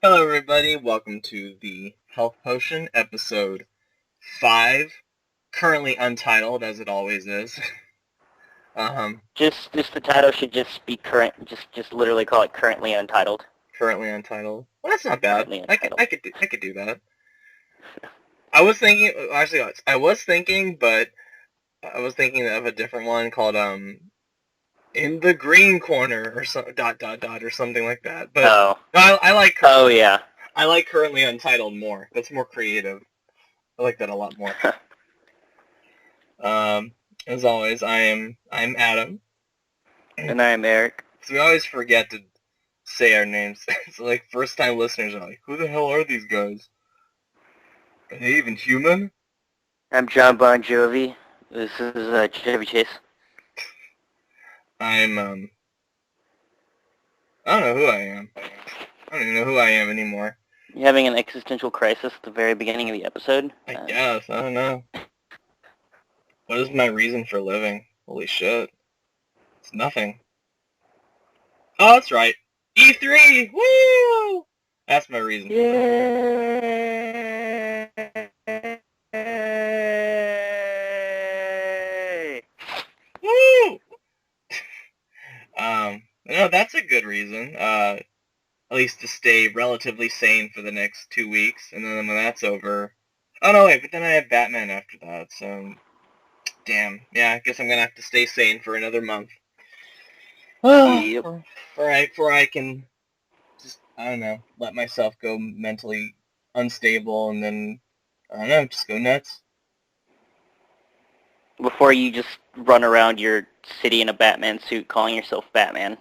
Hello, everybody. Welcome to the Health Potion, episode 5. Currently untitled, as it always is. Just the title should just be current. Just literally call it currently untitled. Currently untitled. Well, that's not bad. Currently I could, untitled. I could, do, I could do that. I was thinking of a different one called in the green corner or or something like that. But Oh. no, I like Oh yeah. I like currently untitled more. That's more creative. I like that a lot more. As always, I'm Adam. And I'm Eric. So we always forget to say our names. It's like first time listeners are like, who the hell are these guys? Are they even human? I'm John Bon Jovi. This is Chevy Chase. I'm I don't know who I am. I don't even know who I am anymore. You having an existential crisis at the very beginning of the episode? I guess. I don't know. What is my reason for living? Holy shit. It's nothing. Oh, that's right. E3! Woo! That's my reason. Yay! Woo! No, that's a good reason. At least to stay relatively sane for the next 2 weeks, and then when that's over... Oh, no, wait, but then I have Batman after that, so... Damn. Yeah, I guess I'm gonna have to stay sane for another month. Yep. Before I can just, I don't know, let myself go mentally unstable, and then, I don't know, just go nuts. Before you just run around your city in a Batman suit calling yourself Batman.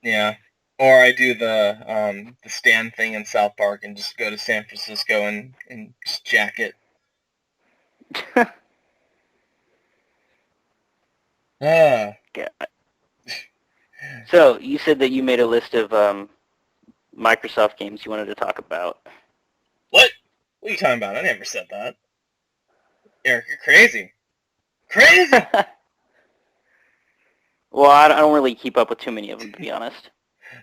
Yeah. Or I do the Stan thing in South Park and just go to San Francisco and just jack it. Ah. So, you said that you made a list of Microsoft games you wanted to talk about. What? What are you talking about? I never said that. Eric, you're crazy. Crazy! Well, I don't really keep up with too many of them, to be honest.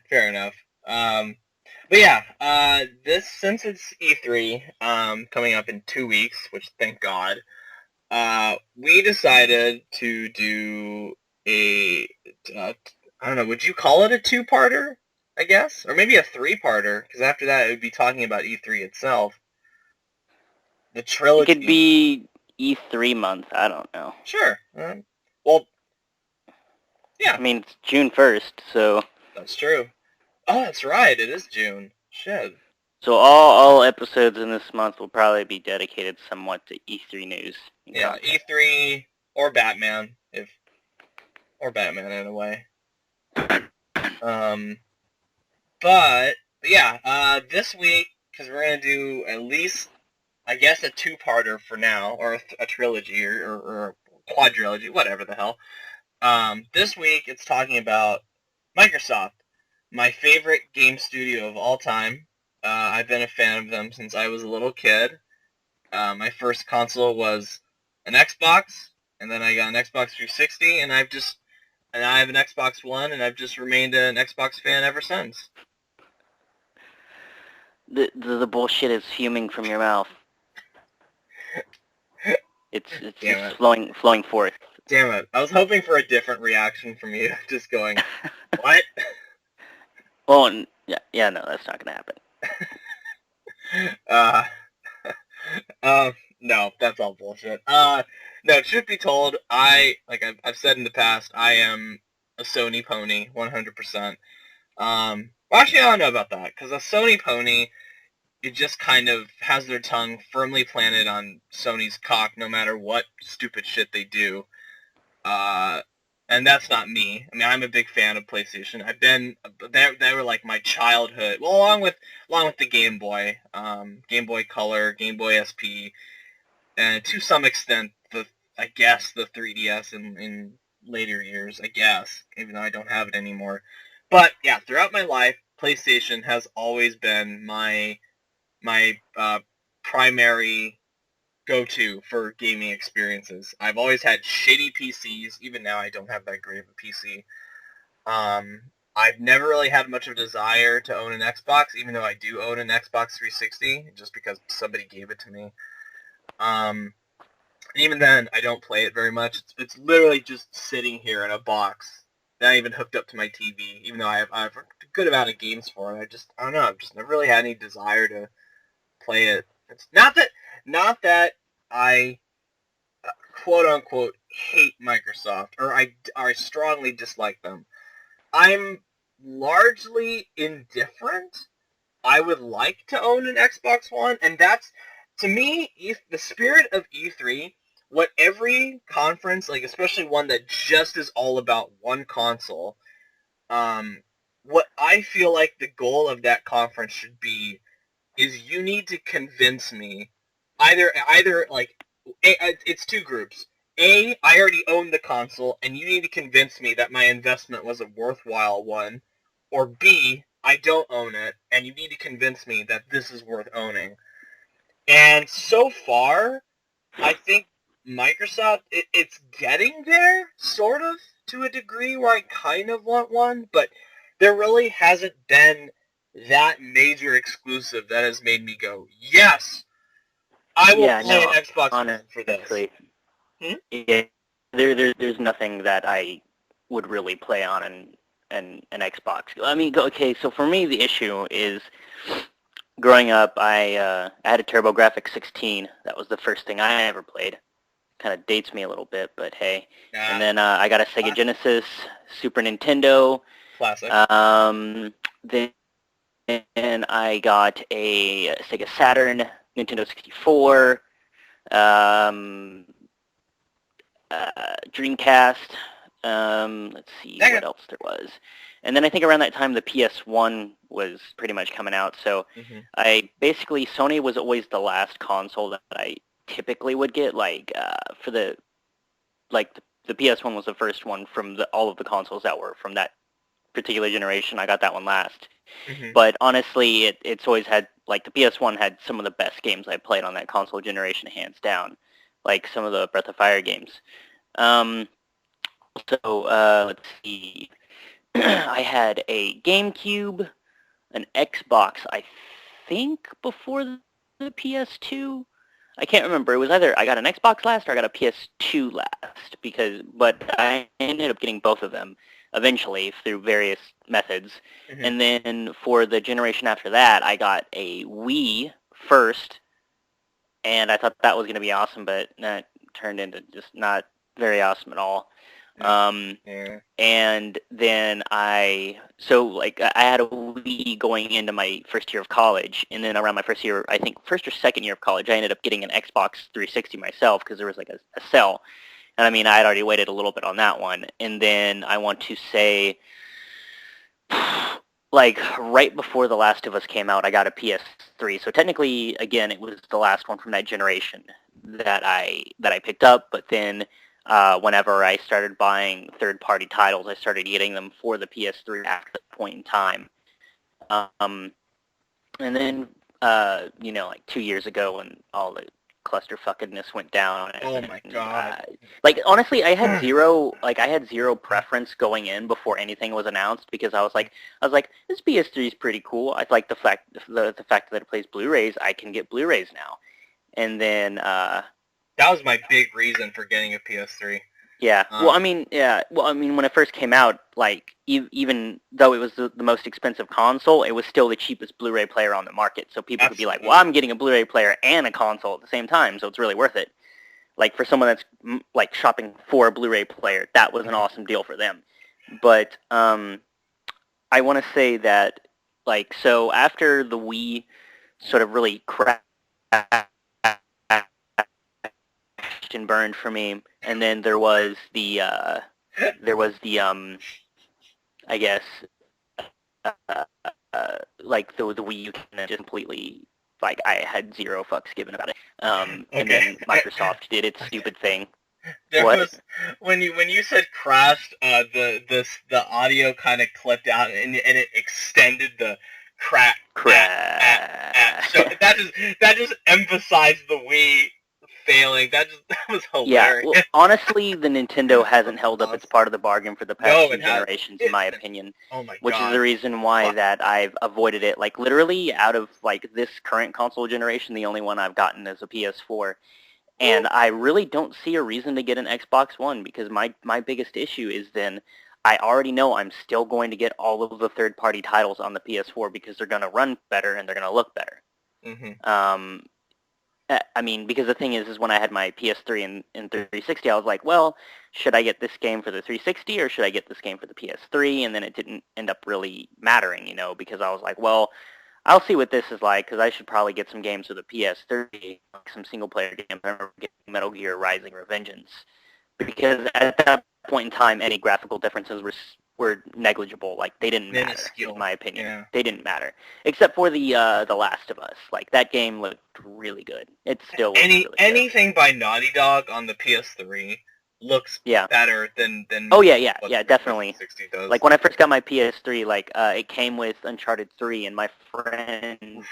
Fair enough. But yeah, since it's E3 coming up in 2 weeks, which thank God, we decided to do I don't know, would you call it a two-parter, I guess? Or maybe a three-parter, because after that it would be talking about E3 itself. The trilogy. It could be E3 month, I don't know. Sure. Well, yeah. I mean, it's June 1st, so... That's true. Oh, that's right, it is June. Shit. So all episodes in this month will probably be dedicated somewhat to E3 news. Yeah, E3 or Batman, or Batman in a way. But yeah, this week, because we're gonna do at least, I guess, a two-parter for now, or a trilogy, or a quadrilogy, whatever the hell. This week it's talking about Microsoft, my favorite game studio of all time. I've been a fan of them since I was a little kid. My first console was an Xbox, and then I got an Xbox 360, and I have an Xbox One, and I've just remained an Xbox fan ever since. The bullshit is fuming from your mouth. It's just flowing forth. Damn it. I was hoping for a different reaction from you, just going, what? Well, yeah, no, that's not gonna happen. No, that's all bullshit. No, truth be told, I've said in the past, I am a Sony pony, 100%. Well, actually, I don't know about that, because a Sony pony, it just kind of has their tongue firmly planted on Sony's cock no matter what stupid shit they do. And that's not me. I mean, I'm a big fan of PlayStation. They were like my childhood. Well, along with the Game Boy, Game Boy Color, Game Boy SP, and to some extent I guess the 3DS in later years. I guess, even though I don't have it anymore. But yeah, throughout my life, PlayStation has always been my primary go-to for gaming experiences. I've always had shitty PCs. Even now, I don't have that great of a PC. I've never really had much of a desire to own an Xbox, even though I do own an Xbox 360, just because somebody gave it to me. Even then, I don't play it very much. It's literally just sitting here in a box, not even hooked up to my TV, even though I have a good amount of games for it. I don't know, I've just never really had any desire to play it. It's not that I quote unquote hate Microsoft or I strongly dislike them. I'm largely indifferent. I would like to own an Xbox One, and that's, to me, the spirit of E3, what every conference, like especially one that just is all about one console, what I feel like the goal of that conference should be is you need to convince me, either like, it's two groups. A, I already own the console, and you need to convince me that my investment was a worthwhile one. Or B, I don't own it, and you need to convince me that this is worth owning. And so far, I think Microsoft, it's getting there, sort of, to a degree where I kind of want one, but there really hasn't been that major exclusive that has made me go, yes, I will play an Xbox One for this. Yeah, there's nothing that I would really play on an Xbox. I mean, okay, so for me, the issue is growing up, I had a TurboGrafx 16. That was the first thing I ever played. Kind of dates me a little bit, but hey. And then I got a Sega Genesis, Super Nintendo. Classic. Then I got a Sega Saturn, Nintendo 64, Dreamcast. Let's see what else there was. And then I think around that time the PS1 was pretty much coming out. So Sony was always the last console that I typically would get. Like the PS1 was the first one from all of the consoles that were from that particular generation. I got that one last. But honestly, it's always had, like, the PS1 had some of the best games I played on that console generation, hands down. Like some of the Breath of Fire games. Let's see. I had a GameCube, an Xbox, I think, before the PS2. I can't remember. It was either I got an Xbox last or I got a PS2 last, but I ended up getting both of them eventually through various methods. And then for the generation after that, I got a Wii first, and I thought that was going to be awesome, but that turned into just not very awesome at all. And then I had a Wii going into my first year of college, and then around my first year, I think first or second year of college, I ended up getting an Xbox 360 myself because there was like a sale. And I mean, I had already waited a little bit on that one. And then I want to say, like, right before The Last of Us came out, I got a PS3. So technically, again, it was the last one from that generation that I picked up. But then whenever I started buying third-party titles, I started getting them for the PS3 at that point in time. And then, like 2 years ago when all the clusterfuckedness went down. Oh my god! Like, honestly, I had zero preference going in before anything was announced, because I was like, this PS3 is pretty cool. I like the fact that it plays Blu-rays. I can get Blu-rays now. And then that was my big reason for getting a PS3. Yeah. Well, I mean, when it first came out, like, even though it was the most expensive console, it was still the cheapest Blu-ray player on the market. So people could be like, well, I'm getting a Blu-ray player and a console at the same time, so it's really worth it. Like, for someone that's, like, shopping for a Blu-ray player, that was an awesome deal for them. But I want to say that, like, so after the Wii sort of really crashed and burned for me, and then there was the I guess like the Wii U just completely, like, I had zero fucks given about it. And then Microsoft did its stupid thing. When you said crashed, the audio kind of clipped out and it extended the crack. So that just emphasized the Wii failing. That was Yeah, hilarious. well, honestly, the Nintendo hasn't held up its part of the bargain for the past No, two it has. generations, in my opinion, Oh my which is god. the reason why that I've avoided it. Like, literally, out of, like, this current console generation, the only one I've gotten is a PS4. And I really don't see a reason to get an Xbox One, because my biggest issue is then I already know I'm still going to get all of the third-party titles on the PS4 because they're going to run better and they're going to look better. Mm-hmm. I mean, because the thing is when I had my PS3 and 360, I was like, well, should I get this game for the 360 or should I get this game for the PS3? And then it didn't end up really mattering, because I was like, well, I'll see what this is like, because I should probably get some games for the PS3, like some single-player games. I remember getting Metal Gear Rising Revengeance, because at that point in time, any graphical differences were negligible. Like, they didn't matter, Minuscule. in my opinion. Yeah. They didn't matter, except for the Last of Us. Like, that game looked really good. It still looks really good. Anything by Naughty Dog on the PS3 looks better than Oh yeah, definitely. 360 does. Like, when I first got my PS3, like, it came with Uncharted 3, and my friend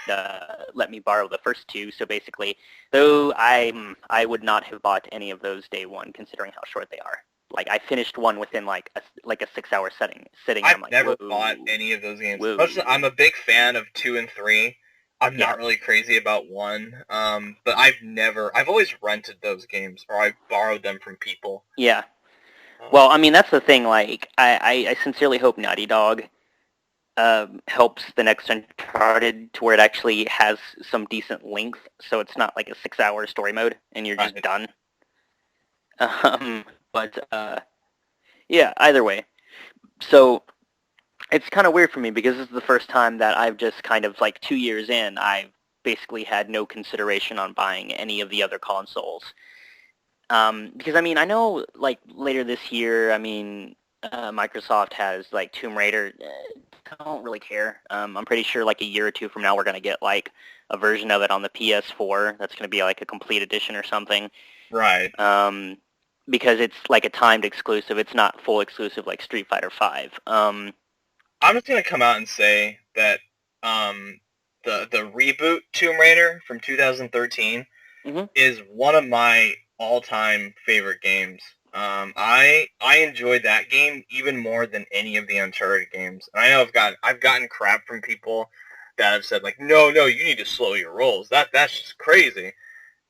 let me borrow the first two. So basically, though I would not have bought any of those day one, considering how short they are. Like, I finished one within like a 6-hour sitting. I've I'm like, never whoa, bought any of those games. whoa. Much as I'm a big fan of 2 and 3. I'm not really crazy about 1. But I've always rented those games, or I borrowed them from people. Yeah. Well, I mean, that's the thing. Like, I sincerely hope Naughty Dog helps the next Uncharted to where it actually has some decent length, so it's not like a 6-hour story mode and you're just done. But yeah, either way. So it's kind of weird for me, because this is the first time that I've just kind of, like, 2 years in, I've basically had no consideration on buying any of the other consoles. Because, I mean, I know, like, later this year, I mean, Microsoft has, like, Tomb Raider. I don't really care. I'm pretty sure, like, a year or two from now, we're going to get, like, a version of it on the PS4 that's going to be, like, a complete edition or something. Right. Because it's, like, a timed exclusive. It's not full exclusive like Street Fighter V. I'm just going to come out and say that the reboot Tomb Raider from 2013 is one of my all-time favorite games. I enjoyed that game even more than any of the Uncharted games. And I know I've gotten crap from people that have said, like, no, you need to slow your rolls. That's just crazy.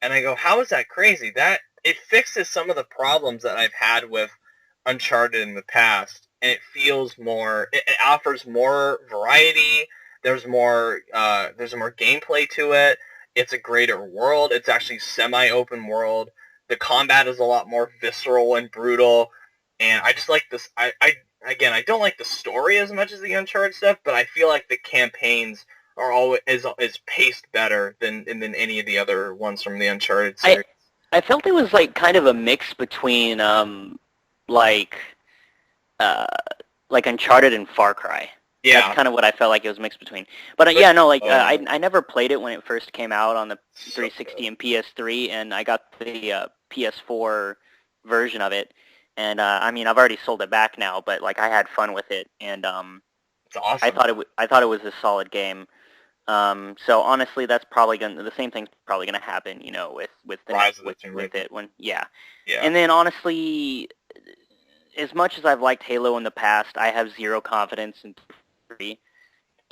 And I go, how is that crazy? That it fixes some of the problems that I've had with Uncharted in the past, and it feels more. It offers more variety. There's more gameplay to it. It's a greater world. It's actually semi-open world. The combat is a lot more visceral and brutal, and I just like this. I don't like the story as much as the Uncharted stuff, but I feel like the campaigns are always is paced better than any of the other ones from the Uncharted series. I felt it was, like, kind of a mix between like Uncharted and Far Cry. Yeah. That's kind of what I felt like it was mixed between. But yeah, no, like, I never played it when it first came out on the 360 and PS3, and I got the PS4 version of it. And I mean, I've already sold it back now, but, like, I had fun with it, and it's awesome. I thought it was a solid game. So honestly, that's probably the same thing's probably gonna happen, with it when Yeah. And then honestly, as much as I've liked Halo in the past, I have zero confidence in 3.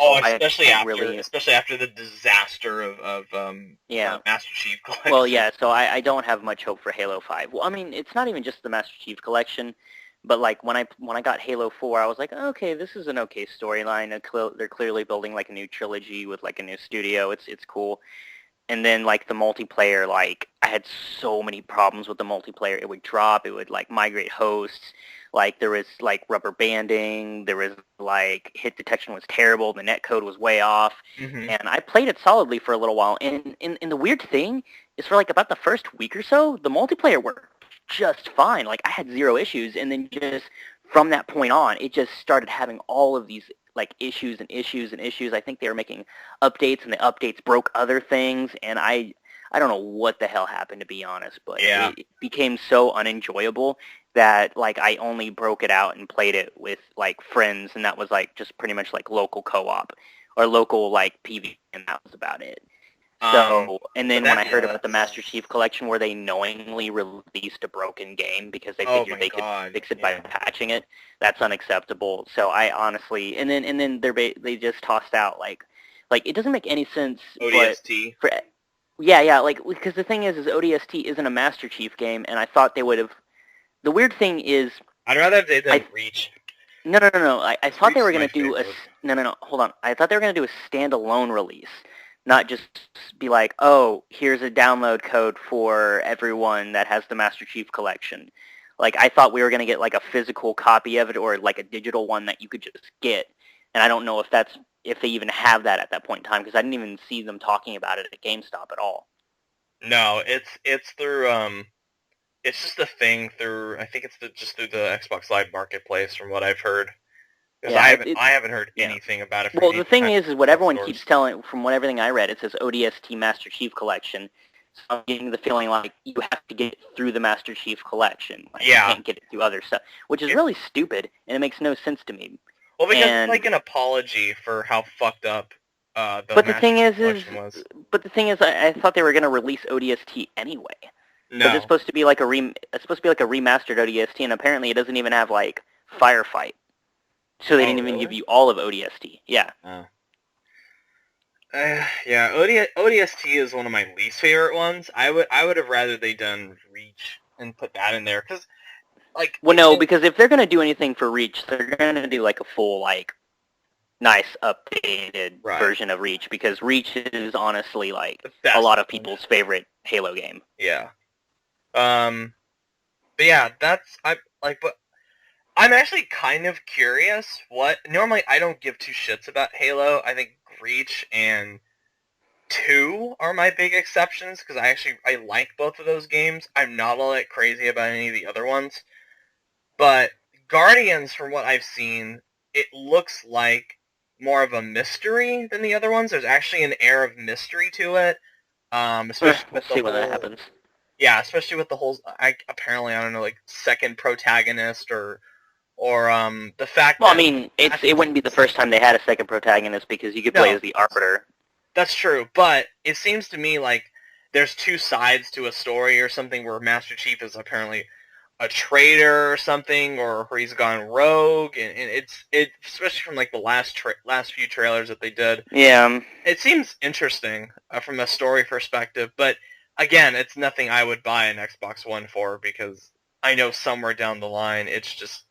Oh, especially after the disaster of Master Chief Collection. Well, yeah, so I don't have much hope for Halo 5. Well, I mean, it's not even just the Master Chief Collection, but, like, when I got Halo 4, I was like, okay, this is an okay storyline. They're clearly building, like, a new trilogy with, like, a new studio. It's cool. And then, like, the multiplayer, like, I had so many problems with the multiplayer. It would drop. It would, like, migrate hosts. Like, there was, like, rubber banding. There was, like, hit detection was terrible. The netcode was way off. Mm-hmm. And I played it solidly for a little while. And the weird thing is, for, like, about the first week or so, the multiplayer worked just fine. Like, I had zero issues. And then just from that point on, it just started having all of these, like, issues and issues and issues. I think they were making updates, and the updates broke other things. And I don't know what the hell happened, to be honest. But it became so unenjoyable that, like, I only broke it out and played it with, like, friends, and that was, like, just pretty much, like, local co-op or local, like, PvP, and that was about it. So, and But then when I heard about the that's... Master Chief Collection where they knowingly released a broken game because they Oh figured my they could god, fix it by yeah. patching it, that's unacceptable. So I honestly, and then they just tossed out like it doesn't make any sense, but ODST. for, yeah, like because the thing is ODST isn't a Master Chief game, and I thought they would have. The weird thing is, I'd rather they I done Reach. no. I thought they Reach were is my gonna do a favorite. no. Hold on. I thought they were gonna do a standalone release, not just be like, oh, here's a download code for everyone that has the Master Chief Collection. Like I thought we were gonna get like a physical copy of it or like a digital one that you could just get. And I don't know if they even have that at that point in time because I didn't even see them talking about it at GameStop at all. No, it's through it's just a thing through, I think it's just through the Xbox Live Marketplace from what I've heard. Because Yeah, I haven't heard yeah. anything about it from Well, any the thing kind is of what everyone stores. keeps telling, from what everything I read, it says ODST Master Chief Collection. So I'm getting the feeling like you have to get it through the Master Chief Collection. Like Yeah. You can't get it through other stuff, which is really stupid, and it makes no sense to me. Well, because it's like an apology for how fucked up but the thing is, was. But the thing is, I thought they were going to release ODST anyway. No. Because it's supposed to be like it's supposed to be like a remastered ODST, and apparently it doesn't even have like Firefight. So they didn't even give you all of ODST. Yeah. Yeah, ODST is one of my least favorite ones. I would have rather they done Reach and put that in there because, like. Well, no, because if they're gonna do anything for Reach, they're gonna do like a full like nice updated version of Reach because Reach is honestly like a lot of people's favorite Halo game. Yeah. But yeah, but I'm actually kind of curious normally I don't give two shits about Halo. I think Reach and 2 are my big exceptions because I like both of those games. I'm not all that crazy about any of the other ones. But Guardians, from what I've seen, it looks like more of a mystery than the other ones. There's actually an air of mystery to it. Especially we'll see when that happens. Yeah, especially with the whole, apparently, I don't know, like, second protagonist or the fact that... Well, I mean, it wouldn't be the first time they had a second protagonist because you could play as the Arbiter. That's true, but it seems to me like there's two sides to a story or something where Master Chief is apparently a traitor or something, or where he's gone rogue, and it's especially from like the last few trailers that they did. Yeah. It seems interesting from a story perspective, but again, it's nothing I would buy an Xbox One for because I know somewhere down the line it's just...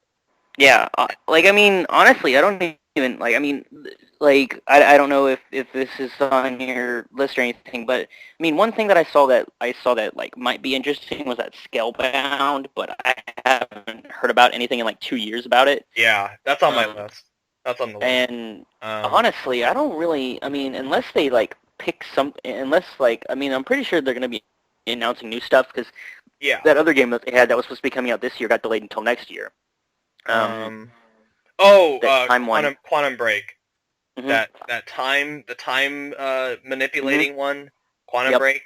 Yeah, like, I mean, honestly, I don't even, like, I mean, like, I don't know if this is on your list or anything, but, I mean, one thing that I saw that, like, might be interesting was that Scalebound, but I haven't heard about anything in, like, 2 years about it. Yeah, that's on my list. That's on the list. And, honestly, I don't really, I mean, unless they, like, pick unless, like, I mean, I'm pretty sure they're going to be announcing new stuff, because that other game that they had that was supposed to be coming out this year got delayed until next year. Quantum Break. Mm-hmm. The time manipulating one, Quantum Break.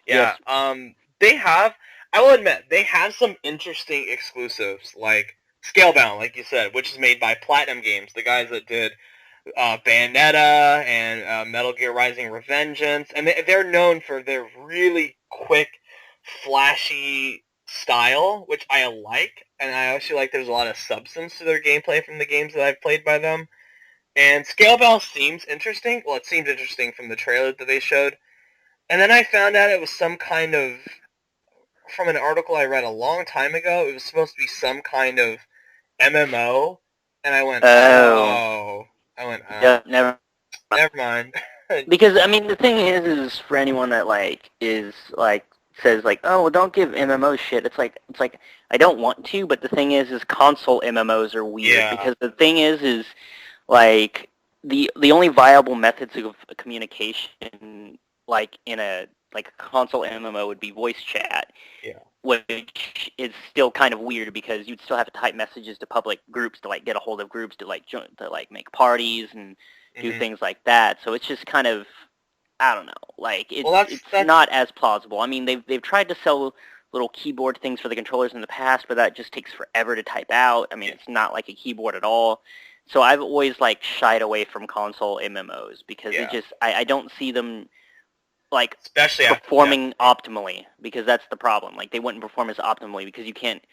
Yeah. Yes. I will admit, they have some interesting exclusives, like Scalebound, like you said, which is made by Platinum Games, the guys that did Bayonetta and Metal Gear Rising Revengeance, and they're known for their really quick, flashy style, which I like, and I actually like there's a lot of substance to their gameplay from the games that I've played by them. And Scalebound seems interesting. Well, it seemed interesting from the trailer that they showed. And then I found out it was some kind of, from an article I read a long time ago, it was supposed to be some kind of MMO, and I went, oh. Yeah, never mind. Because, I mean, the thing is for anyone that, like, says, like, oh, well, don't give MMOs shit. It's like, I don't want to, but the thing is console MMOs are weird. Yeah. Because the thing is, like, the only viable methods of communication, like, in a console MMO would be voice chat. Yeah. Which is still kind of weird because you'd still have to type messages to public groups to, like, get a hold of groups to, like, make parties and do things like that. So it's just kind of, I don't know, like, it's not as plausible. I mean, they've tried to sell little keyboard things for the controllers in the past, but that just takes forever to type out. I mean, it's not like a keyboard at all. So I've always, like, shied away from console MMOs because it just, I don't see them like especially performing optimally, because that's the problem. Like they wouldn't perform as optimally because you can't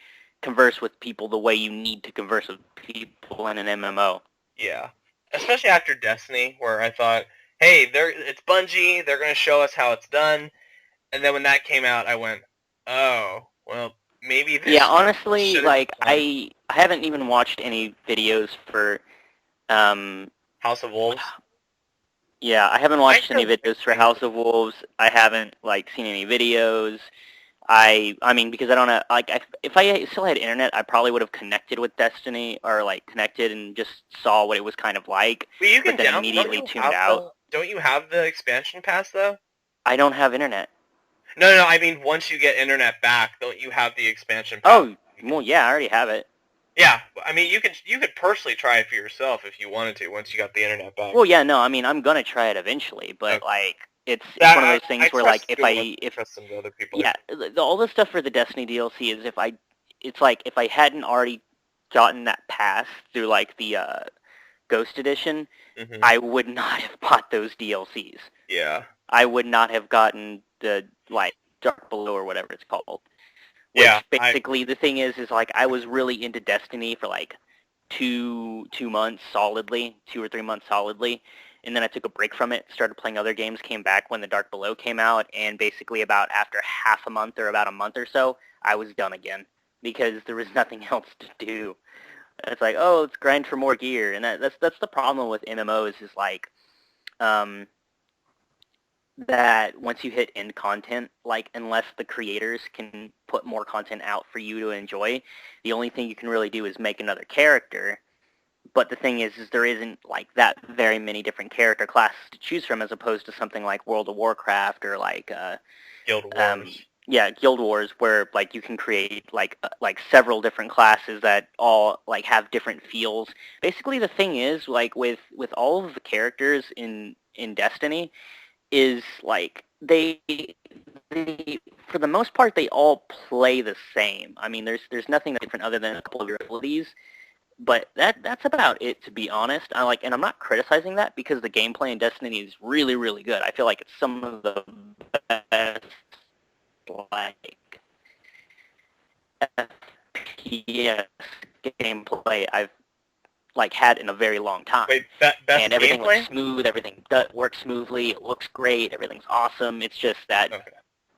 converse with people the way you need to converse with people in an MMO. Yeah, especially after Destiny, where I thought, hey, it's Bungie, they're gonna show us how it's done, and then when that came out, I went, oh, well, maybe this Yeah, honestly, shouldn't like be done. I haven't even watched any videos for House of Wolves. yeah, I haven't watched any videos for House of Wolves. I haven't like seen any videos. I mean, because I don't have, like, if I still had internet, I probably would have connected with Destiny, or, like, connected and just saw what it was kind of like, But you can but then immediately tuned out. Don't you have the expansion pass, though? I don't have internet. No, I mean, once you get internet back, don't you have the expansion pass? Oh, well, yeah, I already have it. Yeah, I mean, you could personally try it for yourself if you wanted to, once you got the internet back. Well, yeah, no, I mean, I'm gonna try it eventually, but, Okay. like, it's one of those things where, like, if trust some other people. yeah, all the stuff for the Destiny DLC is it's like, if I hadn't already gotten that pass through, like, the, Ghost Edition, Mm-hmm. I would not have bought those DLCs. Yeah. I would not have gotten the, like, Dark Below or whatever it's called. Which Yeah. basically the thing is like I was really into Destiny for like two months solidly, 2 or 3 months solidly, and then I took a break from it, started playing other games, came back when the Dark Below came out, and basically about after half a month or about a month or so, I was done again because there was nothing else to do. It's like, oh, let's grind for more gear, and that's the problem with MMOs is like, that once you hit end content, like unless the creators can put more content out for you to enjoy, the only thing you can really do is make another character. But the thing is there isn't like that very many different character classes to choose from as opposed to something like World of Warcraft or like Guild Wars. Yeah, Guild Wars, where like you can create like several different classes that all like have different feels. Basically, the thing is like with all of the characters in Destiny is like they for the most part they all play the same. I mean, there's nothing different other than a couple of your abilities, but that's about it, to be honest. And I'm not criticizing that because the gameplay in Destiny is really, really good. I feel like it's some of the best like FPS gameplay I've like had in a very long time. Wait, best and everything gameplay? looks smooth, everything works smoothly, it looks great, everything's awesome. It's just that,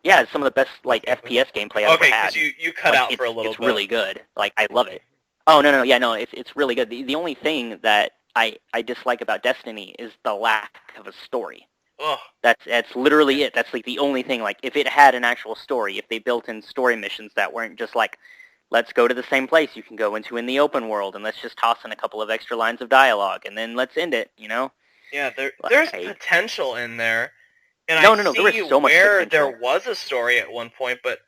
yeah, it's some of the best like FPS gameplay I've ever had. Okay, because you cut out for a little bit. It's really good. Like I love it. Oh no, yeah, no, it's really good. The only thing that I dislike about Destiny is the lack of a story. Ugh. That's literally it. That's like the only thing. Like if it had an actual story, if they built in story missions that weren't just like, let's go to the same place you can go into in the open world, and let's just toss in a couple of extra lines of dialogue, and then let's end it, you know? Yeah, there's potential in there. And no, there was so much potential. There was a story at one point, but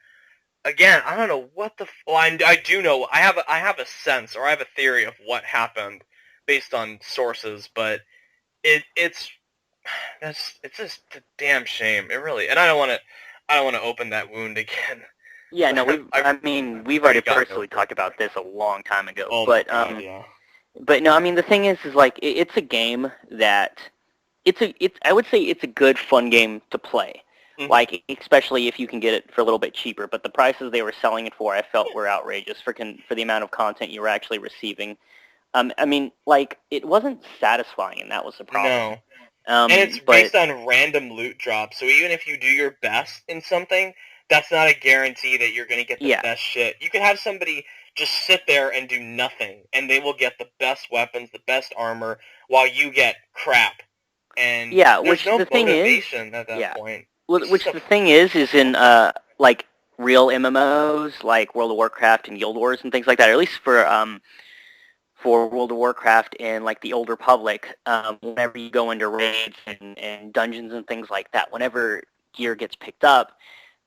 again, I don't know what the... Well, I do know. I have a sense, or I have a theory of what happened based on sources, but it's just a damn shame. It really... And I don't want to open that wound again. Yeah, no, we've already personally talked about this a long time ago. Oh, but God, yeah. But no, I mean the thing is like it's a game that I would say it's a good fun game to play. Mm-hmm. Like especially if you can get it for a little bit cheaper. But the prices they were selling it for, I felt were outrageous for the amount of content you were actually receiving. I mean, like it wasn't satisfying, and that was the problem. No. And it's based on random loot drops, so even if you do your best in something, that's not a guarantee that you're going to get the best shit. You could have somebody just sit there and do nothing, and they will get the best weapons, the best armor, while you get crap. And there's no motivation at that point. Which the thing is in like real MMOs, like World of Warcraft and Guild Wars and things like that, or at least for World of Warcraft and like the Old Republic, whenever you go into raids and dungeons and things like that, whenever gear gets picked up,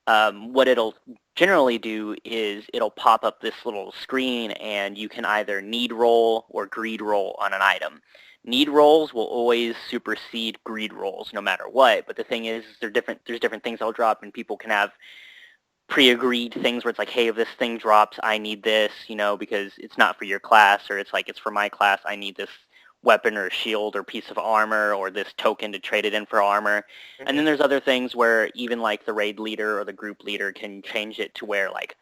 what it'll generally do is it'll pop up this little screen, and you can either need roll or greed roll on an item. Need rolls will always supersede greed rolls no matter what, but the thing is there's different things that'll drop, and people can have pre-agreed things where it's like, hey, if this thing drops, I need this, you know, because it's not for your class, or it's like, it's for my class, I need this weapon or shield or piece of armor or this token to trade it in for armor. Mhm. And then there's other things where even like the raid leader or the group leader can change it to where like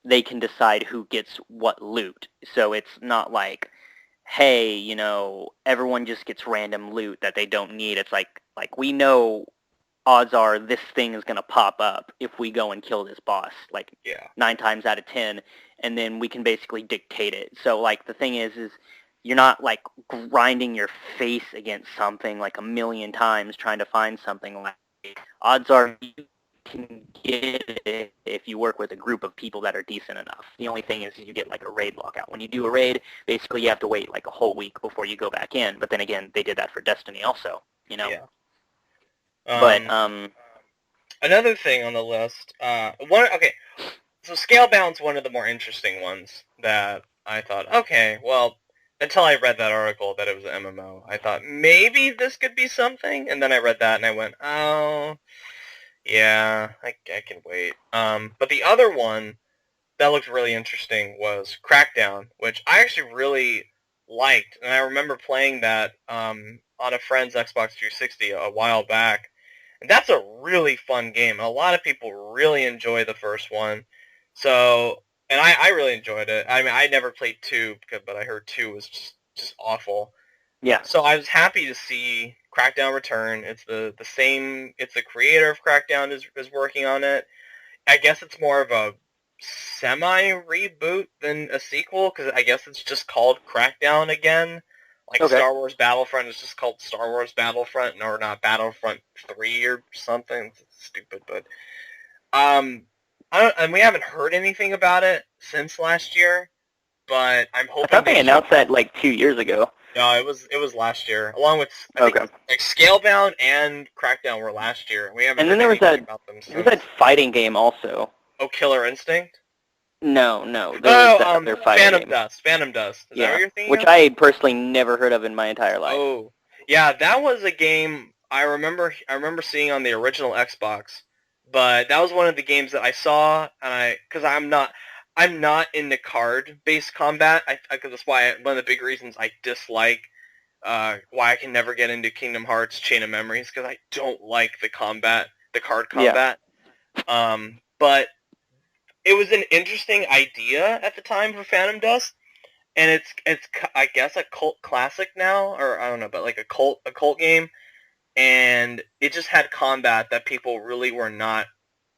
they can decide who gets what loot. So it's not like, hey, you know, everyone just gets random loot that they don't need. It's like we know odds are this thing is going to pop up if we go and kill this boss, like Yeah. 9 times out of 10, and then we can basically dictate it. So like the thing is you're not like grinding your face against something like a million times trying to find something. Like odds are you can get it if you work with a group of people that are decent enough. The only thing is you get like a raid lockout. When you do a raid, basically you have to wait like a whole week before you go back in. But then again, they did that for Destiny also, you know. Yeah. But Another thing on the list, so Scalebound's one of the more interesting ones that I thought, okay, well, until I read that article that it was an MMO, I thought maybe this could be something, and then I read that and I went, oh, yeah, I can wait. But the other one that looked really interesting was Crackdown, which I actually really liked, and I remember playing that on a friend's Xbox 360 a while back. And that's a really fun game. A lot of people really enjoy the first one. So, and I really enjoyed it. I mean, I never played 2, but I heard 2 was just awful. yeah. So I was happy to see Crackdown return. It's the same, it's the creator of Crackdown is working on it. I guess it's more of a semi-reboot than a sequel, because I guess it's just called Crackdown again. Like Okay. Star Wars Battlefront is just called Star Wars Battlefront, or not Battlefront 3 or something. It's stupid, but and we haven't heard anything about it since last year. But I'm hoping I thought they announced that like 2 years ago. No, it was last year, along with I think like Scalebound and Crackdown were last year. We haven't. And then there was that fighting game also. Oh, Killer Instinct. No, there was that other fighting game. Phantom Dust. Is that what you're thinking which of? I personally never heard of in my entire life. Oh, yeah, that was a game I remember seeing on the original Xbox, but that was one of the games that I saw, and because I'm not into card-based combat. Because that's why one of the big reasons I dislike why I can never get into Kingdom Hearts Chain of Memories, because I don't like the card combat. Yeah. But it was an interesting idea at the time for Phantom Dust, and it's I guess a cult classic now, or I don't know, but like a cult game, and it just had combat that people really were not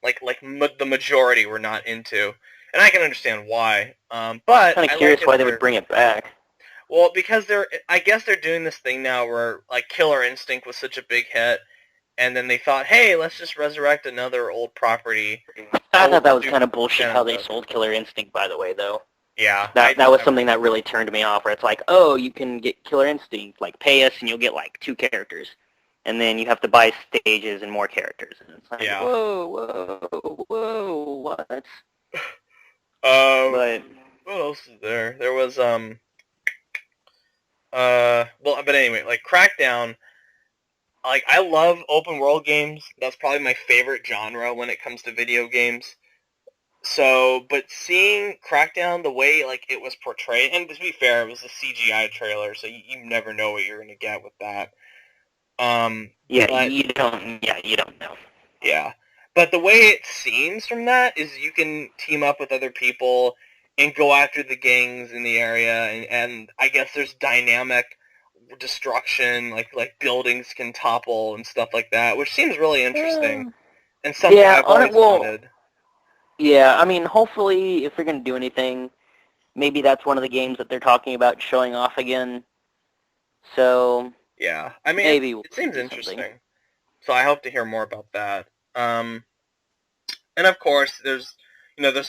the majority were not into, and I can understand why. But I'm kind of curious why they would bring it back. Well, because I guess they're doing this thing now where like Killer Instinct was such a big hit. And then they thought, hey, let's just resurrect another old property. I thought that was kind of bullshit how they sold Killer Instinct, by the way, though. Yeah. That was something that really turned me off, where it's like, oh, you can get Killer Instinct, like, pay us and you'll get, like, 2 characters. And then you have to buy stages and more characters. And it's like, yeah. Whoa, what? But what else is there? There was, but anyway, like, Crackdown... Like, I love open world games. That's probably my favorite genre when it comes to video games. So, but seeing Crackdown the way, like, it was portrayed, and to be fair, it was a CGI trailer, so you never know what you're going to get with that. You don't know. Yeah. But the way it seems from that is you can team up with other people and go after the gangs in the area, and I guess there's dynamic destruction, like buildings can topple and stuff like that, which seems really interesting and something I've always wanted. Yeah, I mean, hopefully, if they're going to do anything, maybe that's one of the games that they're talking about showing off again. So yeah, I mean, maybe it seems interesting. So I hope to hear more about that. And of course, there's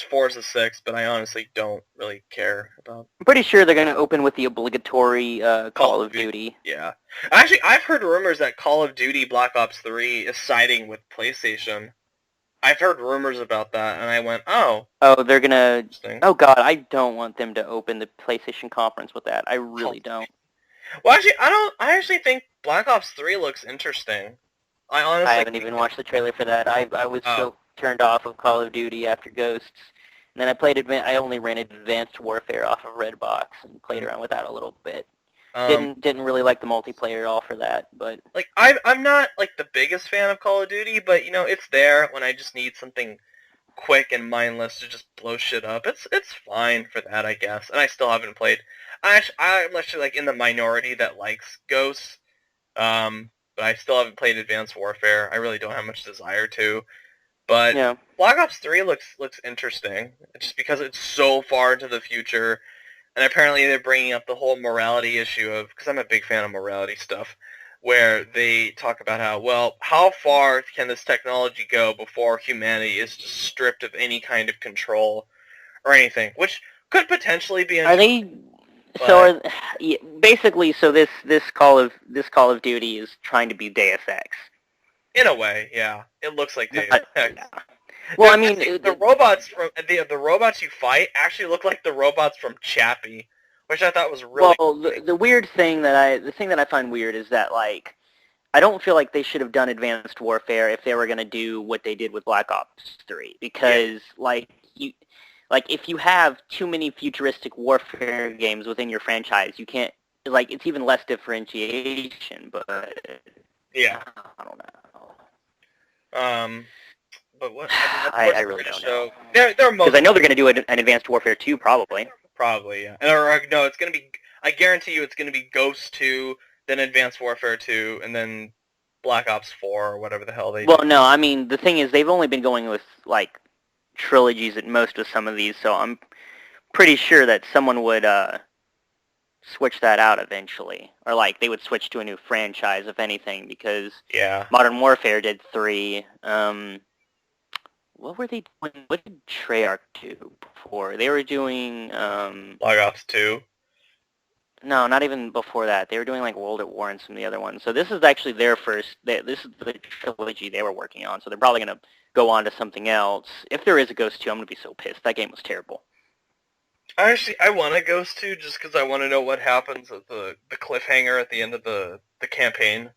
Forza 6, but I honestly don't really care about. I'm pretty sure they're going to open with the obligatory Call of Duty. Yeah. Actually, I've heard rumors that Call of Duty Black Ops 3 is siding with PlayStation. I've heard rumors about that, and I went, oh. Oh, they're going to... Oh, God, I don't want them to open the PlayStation conference with that. I really don't. Well, actually, I actually think Black Ops 3 looks interesting. I haven't even watched the trailer for that. I was so turned off of Call of Duty after Ghosts. And then I only rented Advanced Warfare off of Redbox and played around with that a little bit. Didn't really like the multiplayer at all for that, but Like I'm not like the biggest fan of Call of Duty, but you know it's there when I just need something quick and mindless to just blow shit up. It's fine for that, I guess. And I still haven't played. I'm actually like in the minority that likes Ghosts. But I still haven't played Advanced Warfare. I really don't have much desire to. But yeah. Black Ops 3 looks interesting, just because it's so far into the future, and apparently they're bringing up the whole morality issue of, because I'm a big fan of morality stuff, where they talk about how far can this technology go before humanity is just stripped of any kind of control or anything, which could potentially be Are interesting, they? So but yeah, basically, so this Call of Duty is trying to be Deus Ex. in a way, yeah, it looks like Deus Ex. Yeah. Well, I mean, The robots from the robots you fight actually look like the robots from Chappie, which I thought was really well, funny. the weird thing the thing that I find weird is that like I don't feel like they should have done Advanced Warfare if they were going to do what they did with Black Ops 3, Yeah. because like if you have too many futuristic warfare games within your franchise, you can't, like, it's even less differentiation. But Yeah. I don't know. Um, but what? I mean, of course, I they're really gonna don't know, show. They're because I most know they're going to do an Advanced Warfare 2 probably. probably, yeah. Or no, it's gonna be. I guarantee you, it's gonna be Ghost 2, then Advanced Warfare 2, and then Black Ops 4 or whatever the hell they do. Well, no, I mean the thing is they've only been going with like trilogies at most with some of these, so I'm pretty sure that someone would switch that out eventually, or like they would switch to a new franchise if anything, because Yeah. Modern Warfare did 3. What were they doing? What did Treyarch do before? They were doing Black Ops 2. no, not even before that. They were doing like World at War and some of the other ones. So this is actually their first. This is the trilogy they were working on. So they're probably gonna go on to something else. If there is a Ghost 2, I'm gonna be so pissed. That game was terrible. I want a Ghost 2 just because I want to know what happens at the cliffhanger at the end of the campaign.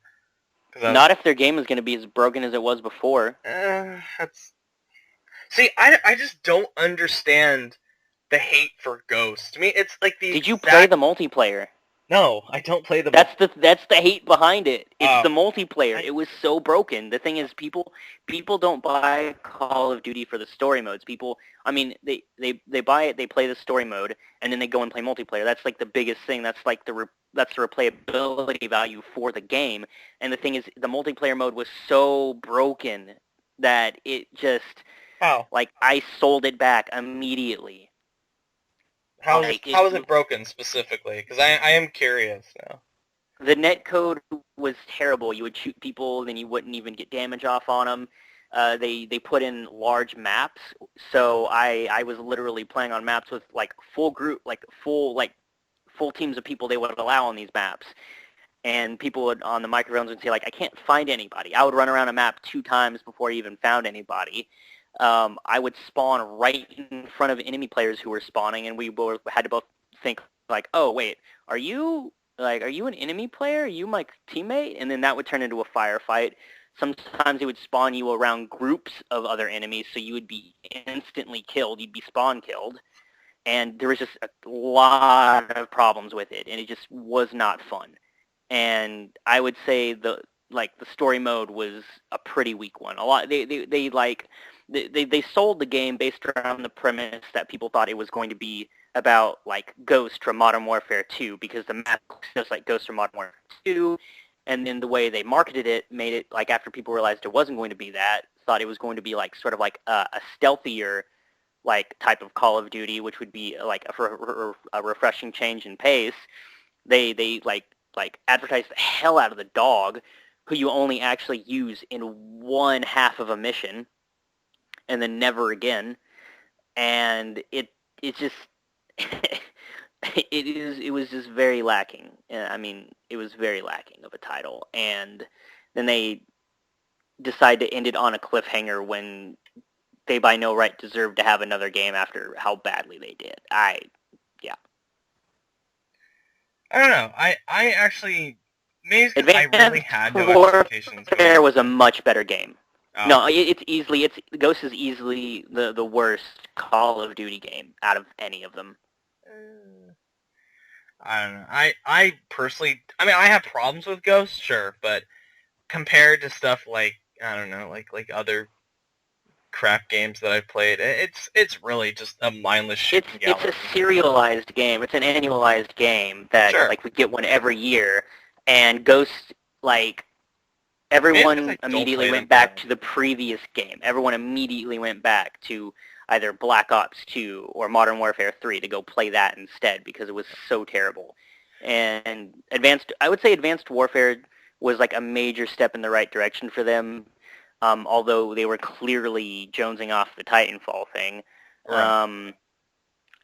Not if their game is gonna be as broken as it was before. That's see, I just don't understand the hate for Ghost. I mean, it's like the Did you play exact. the multiplayer? No, I don't play the. That's the hate behind it. It's Oh, the multiplayer. I It was so broken. The thing is, people don't buy Call of Duty for the story modes. People, I mean, they buy it, they play the story mode, and then they go and play multiplayer. That's like the biggest thing. That's like that's the replayability value for the game. And the thing is, the multiplayer mode was so broken that it just, how like, I sold it back immediately. Like how is it broken specifically? Because I am curious now. the net code was terrible. You would shoot people, then you wouldn't even get damage off on them. They put in large maps, so I was literally playing on maps with like full group, like full teams of people they would allow on these maps. And people would, on the microphones, would say like, I can't find anybody. I would run around a map 2 times before I even found anybody. I would spawn right in front of enemy players who were spawning, and we had to both think like, oh wait, are you an enemy player? Are you my teammate? And then that would turn into a firefight. Sometimes it would spawn you around groups of other enemies, so you would be instantly killed. You'd be spawn killed. And there was just a lot of problems with it, and it just was not fun. And I would say the story mode was a pretty weak one. A lot they sold the game based around the premise that people thought it was going to be about like Ghost from Modern Warfare 2, because the map looks just like Ghost from Modern Warfare 2, and then the way they marketed it made it like, after people realized it wasn't going to be that, thought it was going to be like sort of like a stealthier like type of Call of Duty, which would be like a refreshing change in pace. They like advertise the hell out of the dog, who you only actually use in one half of a mission, and then never again. And it just it was just very lacking. I mean, it was very lacking of a title. And then they decide to end it on a cliffhanger when they by no right deserve to have another game after how badly they did. I don't know. I actually maybe because I really Advanced had no expectations going Warfare was into a it. much better game. Oh, No, it's Ghost is easily the worst Call of Duty game out of any of them. uh, I don't know. I personally, I mean, I have problems with Ghost, sure, but compared to stuff like, I don't know, like other crap games that I've played, it's really just a mindless shipping It's a gallery. serialized game. It's an annualized game that Sure. like we get one every year, and Ghost like Maybe because everyone I don't immediately play them went back very to the previous game. Everyone immediately went back to either Black Ops 2 or Modern Warfare 3 to go play that instead because it was so terrible. And I would say Advanced Warfare was like a major step in the right direction for them, although they were clearly jonesing off the Titanfall thing. right.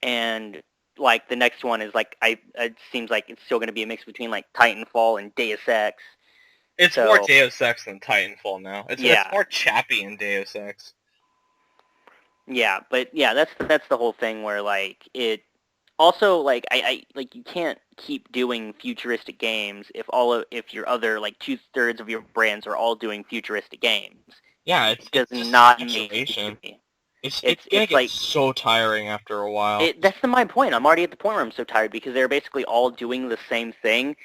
And like the next one is like it seems like it's still going to be a mix between like Titanfall and Deus Ex. It's more So Deus Ex than Titanfall now. It's yeah, more chappy in Deus Ex. yeah, but yeah, that's the whole thing where like it also like I like you can't keep doing futuristic games if your other like 2/3 of your brands are all doing futuristic games. Yeah, It it's does just not make saturation. me. It's gonna It's get like so tiring after a while. my point. I'm already at the point where I'm so tired because they're basically all doing the same thing.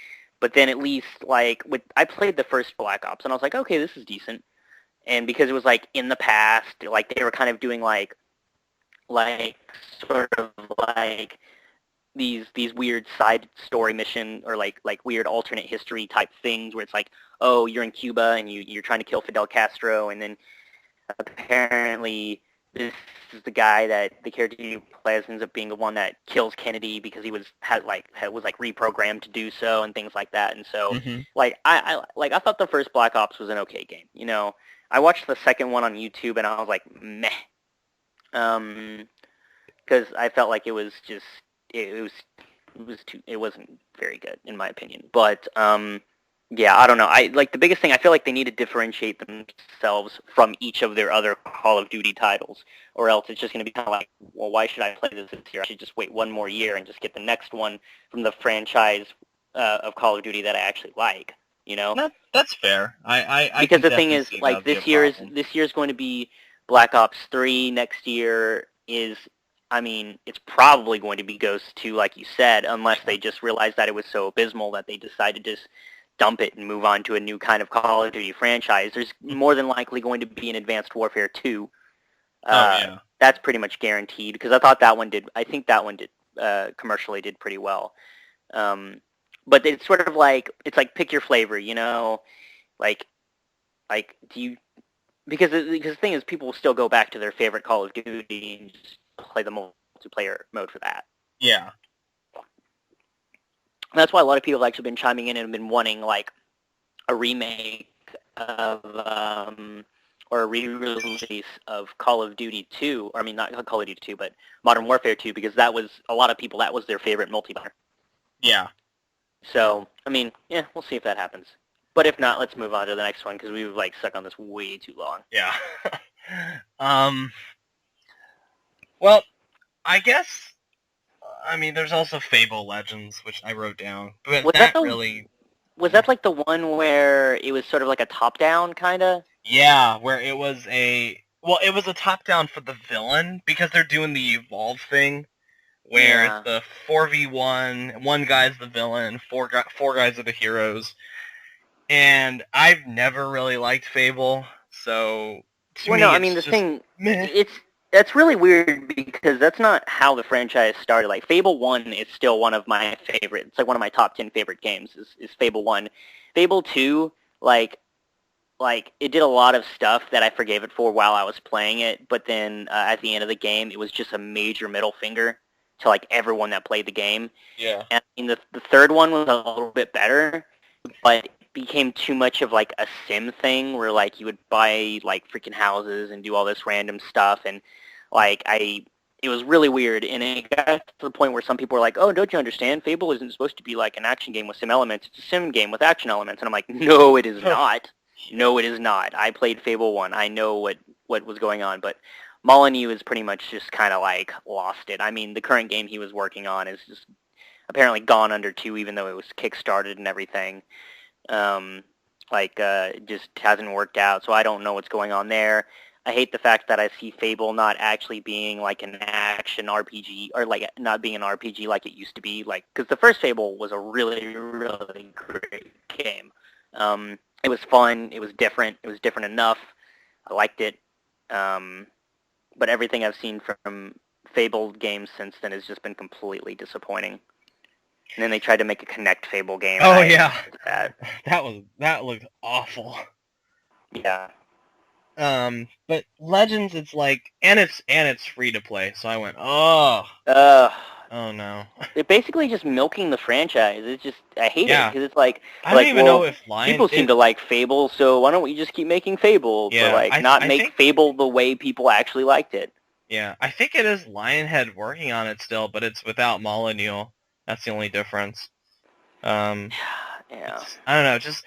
But then at least like I played the first Black Ops and I was like, okay, this is decent. And because it was like in the past, like they were kind of doing like sort of like these weird side story mission or like weird alternate history type things where it's like, oh, you're in Cuba and you're trying to kill Fidel Castro, and then apparently this is the guy that the character you play as ends up being the one that kills Kennedy because he was reprogrammed to do so and things like that. And so Hmm. I thought the first Black Ops was an okay game. You know, I watched the second one on YouTube and I was like meh, because I felt like it was just it wasn't very good in my opinion. But yeah, I don't know. I like the biggest thing. I feel like they need to differentiate themselves from each of their other Call of Duty titles, or else it's just going to be kind of like, well, why should I play this year? I should just wait one more year and just get the next one from the franchise of Call of Duty that I actually like. You know, That's fair. I because can the thing definitely is, see that like would be a problem. this year is going to be Black Ops 3. Next year is, I mean, it's probably going to be Ghost 2, like you said, unless Yeah. they just realized that it was so abysmal that they decided to just dump it and move on to a new kind of Call of Duty franchise. There's more than likely going to be an Advanced Warfare 2. Oh yeah. That's pretty much guaranteed because I thought that one did. I think that one did commercially did pretty well. Um, but it's sort of like it's like pick your flavor, you know, like do you because the thing is people will still go back to their favorite Call of Duty and just play the multiplayer mode for that. Yeah. And that's why a lot of people have actually been chiming in and have been wanting like a remake of or a re-release of Call of Duty 2, or I mean not Call of Duty 2, but Modern Warfare 2, because that was a lot of people that was their favorite multiplayer. Yeah. So I mean, yeah, we'll see if that happens. But if not, let's move on to the next one because we've like stuck on this way too long. Yeah. um. Well, I guess. I mean, there's also Fable Legends, which I wrote down, but Was that that the really. was that like the one where it was sort of like a top-down kind of? Yeah, where it was it was a top down for the villain because they're doing the evolve thing where it's Yeah. the 4v1, one guy's the villain, four guys are the heroes. And I've never really liked Fable, so to Well, no, me I mean it's the just thing, meh. that's really weird because that's not how the franchise started. Like Fable 1 is still one of my favorites. It's like one of my top 10 favorite games is Fable 1. Fable 2, like it did a lot of stuff that I forgave it for while I was playing it, but then at the end of the game, it was just a major middle finger to like everyone that played the game. Yeah. And I mean, the third one was a little bit better, but it became too much of like a sim thing where like you would buy like freaking houses and do all this random stuff, and like it was really weird, and it got to the point where some people were like, oh, don't you understand, Fable isn't supposed to be like an action game with sim elements, it's a sim game with action elements. And I'm like, no, it is not. No, it is not. I played Fable 1. I know what was going on, but Molyneux is pretty much just kind of like lost it. I mean, the current game he was working on is just apparently gone under 2, even though it was kickstarted and everything. It just hasn't worked out, so I don't know what's going on there. I hate the fact that I see Fable not actually being like an action RPG, or like not being an RPG like it used to be. Like, because the first Fable was a really, really great game. It was fun. It was different. It was different enough. I liked it. But everything I've seen from Fable games since then has just been completely disappointing. And then they tried to make a Connect Fable game. Oh yeah, that looked awful. Yeah. But Legends, it's like, and it's free to play. So I went, oh no. They're basically just milking the franchise. It's just, I hate it, because it's like, I don't even know if Lion... people seem to like Fable, so why don't we just keep making Fable? Yeah, but like, I think Fable the way people actually liked it. Yeah, I think it is Lionhead working on it still, but it's without Molyneux. That's the only difference. Yeah. I don't know, just...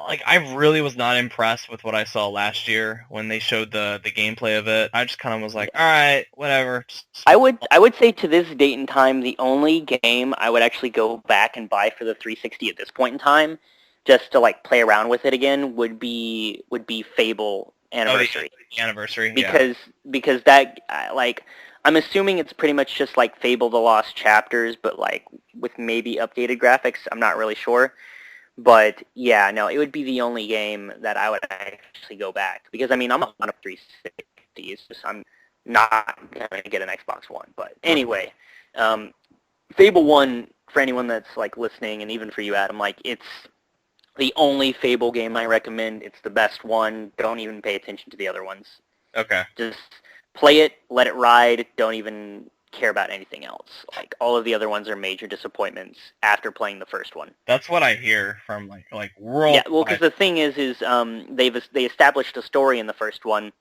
like, I really was not impressed with what I saw last year when they showed the gameplay of it. I just kind of was like, all right, whatever. I would say to this date and time, the only game I would actually go back and buy for the 360 at this point in time, just to like play around with it again, would be Fable Anniversary. The Anniversary, because that, like, I'm assuming it's pretty much just like Fable: The Lost Chapters, but like with maybe updated graphics. I'm not really sure. But, yeah, no, it would be the only game that I would actually go back. Because, I mean, I'm on a 360. It's just, I'm not going to get an Xbox One. But anyway, Fable 1, for anyone that's, like, listening, and even for you, Adam, like, it's the only Fable game I recommend. It's the best one. Don't even pay attention to the other ones. Okay. Just play it, let it ride. Don't even care about anything else. Like, all of the other ones are major disappointments after playing the first one. That's what I hear from like world. Yeah, well, because the thing is they established a story in the first one,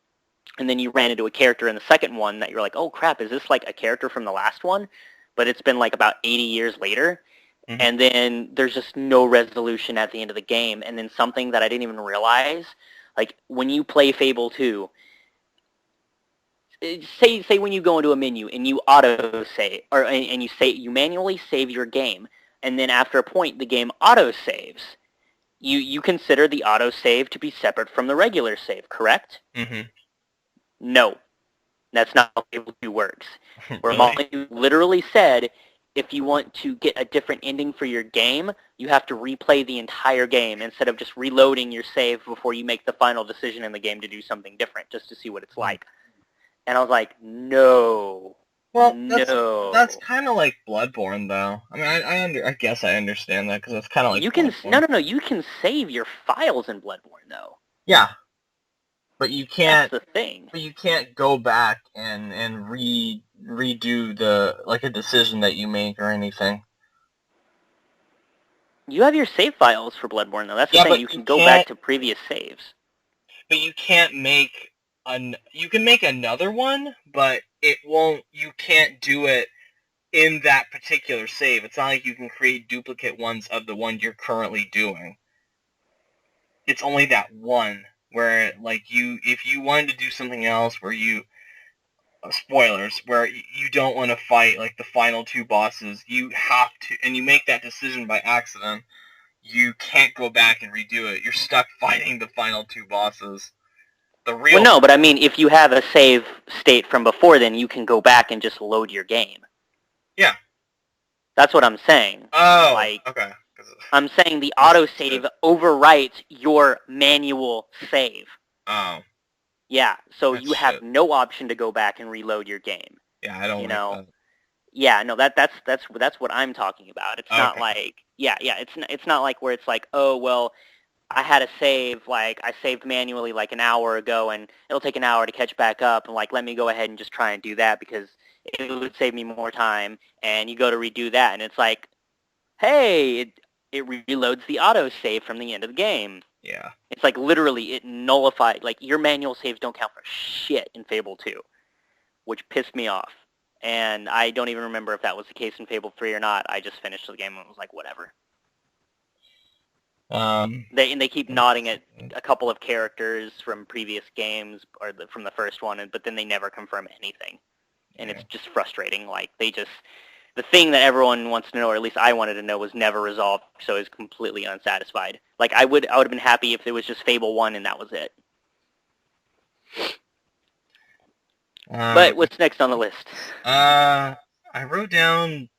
and then you ran into a character in the second one that you're like, oh crap, is this like a character from the last one? But it's been like about 80 years later, and then there's just no resolution at the end of the game. And then something that I didn't even realize, like when you play Fable 2, say when you go into a menu and you auto save, and you manually save your game, and then after a point the game auto saves. You consider the auto save to be separate from the regular save, correct? No, that's not how Fable 2 works. Where Molyneux literally said, if you want to get a different ending for your game, you have to replay the entire game instead of just reloading your save before you make the final decision in the game to do something different, just to see what it's like. And I was like, no. Well, no. That's kind of like Bloodborne, though. I mean, I guess I understand that, because it's kind of like you can Bloodborne. No, you can save your files in Bloodborne, though. Yeah, but you can't. That's the thing. But you can't go back and redo a decision that you make or anything. You have your save files for Bloodborne, though. That's the thing. You can go back to previous saves. But you can't make you can make another one, but it won't. You can't do it in that particular save. It's not like you can create duplicate ones of the one you're currently doing. It's only that one where, like, if you wanted to do something else where you, spoilers, where you don't want to fight, like, the final two bosses, you have to, and you make that decision by accident, you can't go back and redo it. You're stuck fighting the final two bosses. Well, no, but I mean, if you have a save state from before, then you can go back and just load your game. Yeah. That's what I'm saying. Oh, okay. I'm saying the autosave overwrites your manual save. Oh. Yeah, so you have no option to go back and reload your game. Yeah, I don't like that. Yeah, no, that's what I'm talking about. It's not like, it's not like where it's like, oh, well, I had a save, like, I saved manually like an hour ago, and it'll take an hour to catch back up, and like, let me go ahead and just try and do that because it would save me more time, and you go to redo that, and it's like, hey, it reloads the autosave from the end of the game. Yeah. It's like, literally, it nullified, like, your manual saves don't count for shit in Fable 2, which pissed me off. And I don't even remember if that was the case in Fable 3 or not. I just finished the game and was like, whatever. They keep nodding at a couple of characters from previous games or from the first one, but then they never confirm anything, and it's just frustrating. Like, the thing that everyone wants to know, or at least I wanted to know, was never resolved, so I was completely unsatisfied. Like, I would have been happy if it was just Fable 1 and that was it. But what's next on the list? I wrote down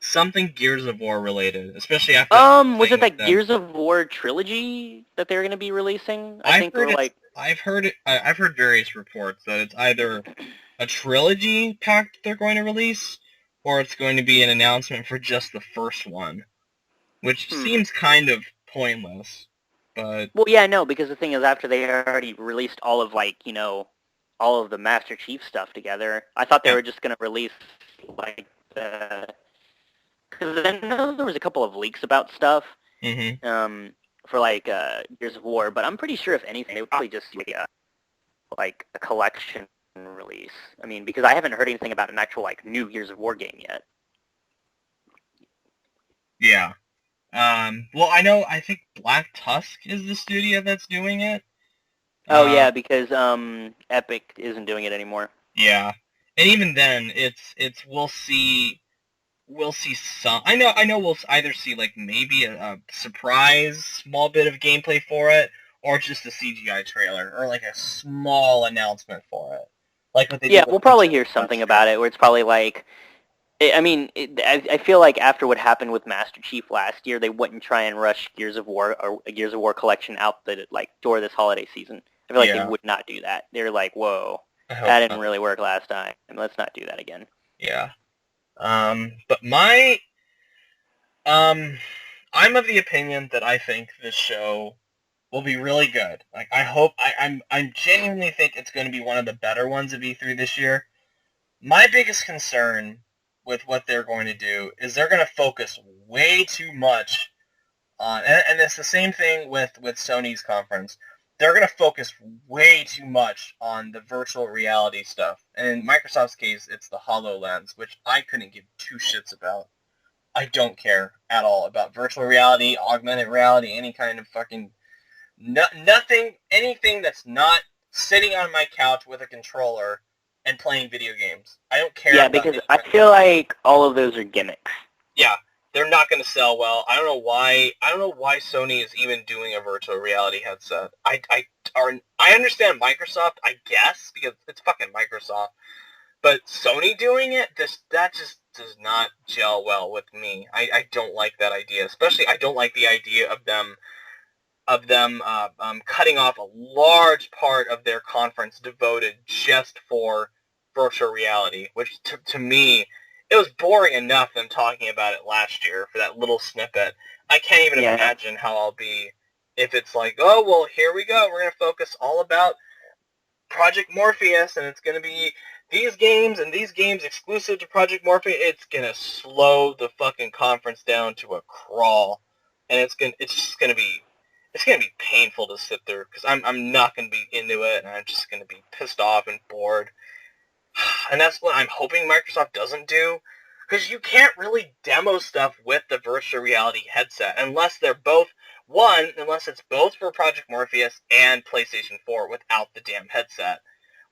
something Gears of War related, especially after Was it playing with that them. Gears of War trilogy that they're going to be releasing? I've heard various reports that it's either a trilogy pack they're going to release, or it's going to be an announcement for just the first one, which seems kind of pointless. But well, yeah, no, because the thing is, after they already released all of all of the Master Chief stuff together, I thought they were just going to release like the. Because I know there was a couple of leaks about stuff. For Gears of War, but I'm pretty sure if anything, they would probably just do like a collection release. I mean, because I haven't heard anything about an actual new Gears of War game yet. Yeah. Well, I think Black Tusk is the studio that's doing it. Oh yeah, because Epic isn't doing it anymore. Yeah, and even then, it's we'll see some. I know we'll either see like maybe a surprise small bit of gameplay for it, or just a CGI trailer, or like a small announcement for it, like what they did. We'll probably hear something about it, where it's probably like. I feel like after what happened with Master Chief last year, they wouldn't try and rush Gears of War or a Gears of War collection out the door this holiday season. I feel like they would not do that. They're like, whoa, that didn't really work last time. Let's not do that again. Yeah. But I'm of the opinion that I think this show will be really good. Like I genuinely think it's going to be one of the better ones of E3 this year. My biggest concern with what they're going to do is they're going to focus way too much on, and it's the same thing with Sony's conference. They're going to focus way too much on the virtual reality stuff. And in Microsoft's case, it's the HoloLens, which I couldn't give two shits about. I don't care at all about virtual reality, augmented reality, any kind of fucking nothing, anything that's not sitting on my couch with a controller and playing video games. I don't care. Yeah, because I feel like all of those are gimmicks. Yeah, they're not going to sell well. I don't know why. I don't know why Sony is even doing a virtual reality headset. I understand Microsoft, I guess, because it's fucking Microsoft. But Sony doing it, that just does not gel well with me. I don't like that idea. Especially, I don't like the idea of them cutting off a large part of their conference devoted just for virtual reality, which to me, it was boring enough them talking about it last year for that little snippet. I can't even imagine how I'll be if it's like, oh, well, here we go. We're going to focus all about Project Morpheus, and it's going to be these games and these games exclusive to Project Morpheus. It's going to slow the fucking conference down to a crawl, and it's just going to be painful to sit there because I'm not going to be into it, and I'm just going to be pissed off and bored. And that's what I'm hoping Microsoft doesn't do, because you can't really demo stuff with the virtual reality headset unless it's both for Project Morpheus and PlayStation 4 without the damn headset.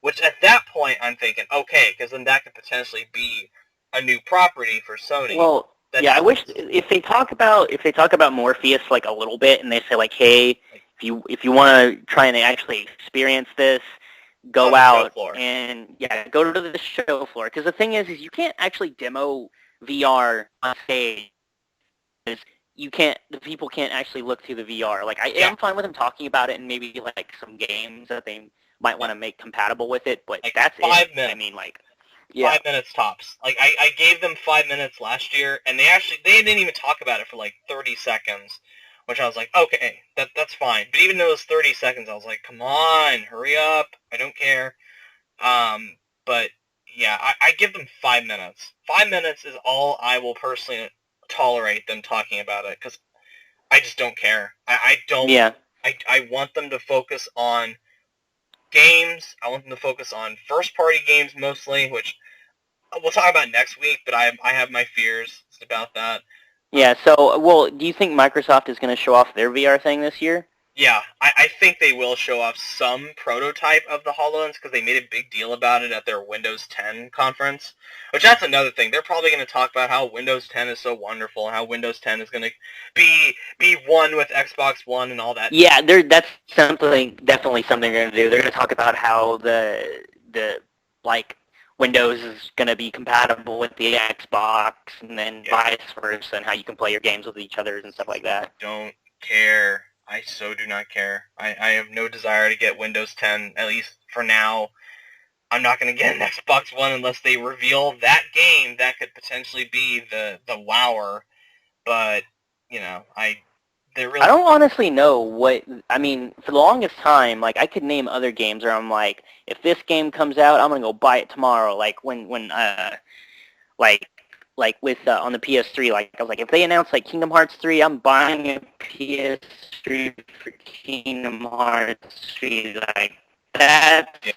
Which at that point I'm thinking, okay, because then that could potentially be a new property for Sony. Well, I wish if they talk about Morpheus like a little bit, and they say like, hey, if you want to try and actually experience this, go out and go to the show floor. Because the thing is you can't actually demo VR on stage. The people can't actually look through the VR. Like I'm fine with them talking about it and maybe like some games that they might want to make compatible with it, but like that's 5 minutes. I mean, 5 minutes tops. Like I gave them 5 minutes last year, and they didn't even talk about it for like 30 seconds, which I was like, okay, that's fine. But even those 30 seconds, I was like, come on, hurry up. I don't care. But yeah, I give them 5 minutes. 5 minutes is all I will personally tolerate them talking about it, because I just don't care. I don't. Yeah. I want them to focus on games. I want them to focus on first-party games mostly, which we'll talk about next week, but I have my fears about that. Yeah, so, do you think Microsoft is going to show off their VR thing this year? Yeah, I think they will show off some prototype of the HoloLens, because they made a big deal about it at their Windows 10 conference, which that's another thing. They're probably going to talk about how Windows 10 is so wonderful, how Windows 10 is going to be one with Xbox One and all that. Yeah, that's definitely something they're going to do. They're going to talk about how the like Windows is going to be compatible with the Xbox, and then vice versa, and how you can play your games with each other and stuff like that. Don't care. I so do not care. I have no desire to get Windows 10, at least for now. I'm not going to get an Xbox One unless they reveal that game that could potentially be the wower. But, I don't honestly know what, I mean, for the longest time, like, I could name other games where I'm like, if this game comes out, I'm going to go buy it tomorrow. Like, like with, on the PS3, like, I was like, if they announce, like, Kingdom Hearts 3, I'm buying a PS3 for Kingdom Hearts 3. Like, that's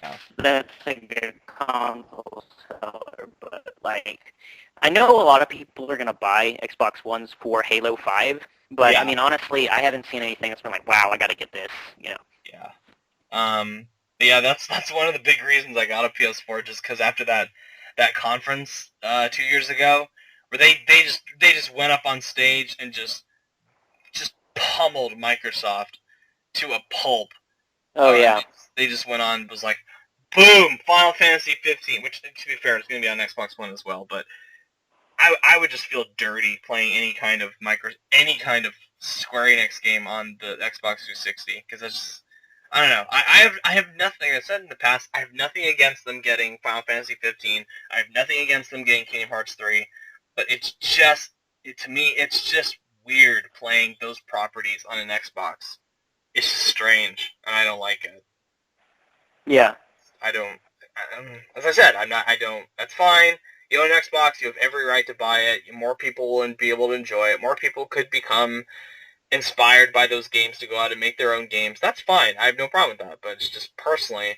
a good console seller, but, like, I know a lot of people are going to buy Xbox Ones for Halo 5, but, I mean, honestly, I haven't seen anything that's been like, wow, I got to get this, Yeah, that's one of the big reasons I got a PS4, just because after that conference 2 years ago, where they just went up on stage and just pummeled Microsoft to a pulp. Oh, yeah. They just went on, was like, boom, Final Fantasy 15, which, to be fair, is going to be on Xbox One as well, but I would just feel dirty playing any kind of Square Enix game on the Xbox 360, because that's just, I don't know. I have nothing, like I said in the past, I have nothing against them getting Final Fantasy 15. I have nothing against them getting Kingdom Hearts 3, but it's just, to me, it's just weird playing those properties on an Xbox. It's just strange, and I don't like it. Yeah. I don't, as I said, that's fine. You own an Xbox, you have every right to buy it. More people will be able to enjoy it. More people could become inspired by those games to go out and make their own games. That's fine. I have no problem with that. But it's just personally,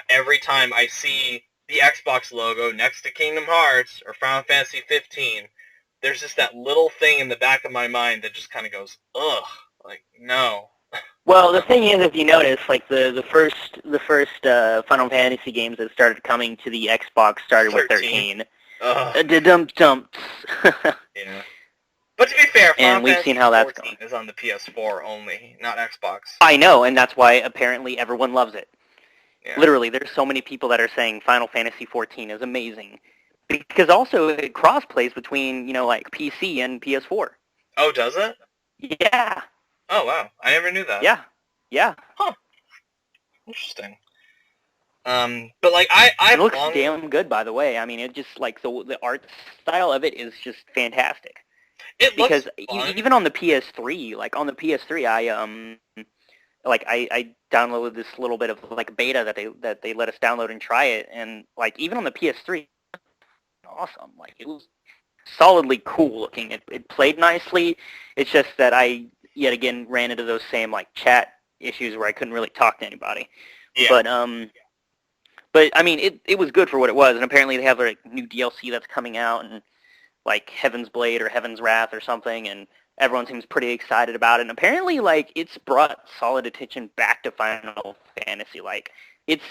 every time I see the Xbox logo next to Kingdom Hearts or Final Fantasy 15, there's just that little thing in the back of my mind that just kind of goes, ugh, like, no. Well, the thing is, if you notice, like the first Final Fantasy games that started coming to the Xbox started with 13. Dumps. Yeah. But to be fair, and we've seen how that's gone. Is on the PS4 only, not Xbox. I know, and that's why apparently everyone loves it. Yeah. Literally, there's so many people that are saying Final Fantasy 14 is amazing. Because also it cross-plays between, like PC and PS4. Oh, does it? Yeah. Oh, wow. I never knew that. Yeah. Huh. Interesting. But like it looks damn good, by the way. I mean, it just like the art style of it is just fantastic. It because looks fun. Even on the PS3, I downloaded this little bit of like beta that they let us download and try it, and like even on the PS3, awesome. Like it was solidly cool looking. It played nicely. It's just that I yet again ran into those same like chat issues where I couldn't really talk to anybody. Yeah. But I mean, it was good for what it was, and apparently they have a new DLC that's coming out, and like Heaven's Blade or Heaven's Wrath or something, and everyone seems pretty excited about it. And apparently, like, it's brought solid attention back to Final Fantasy. Like, it's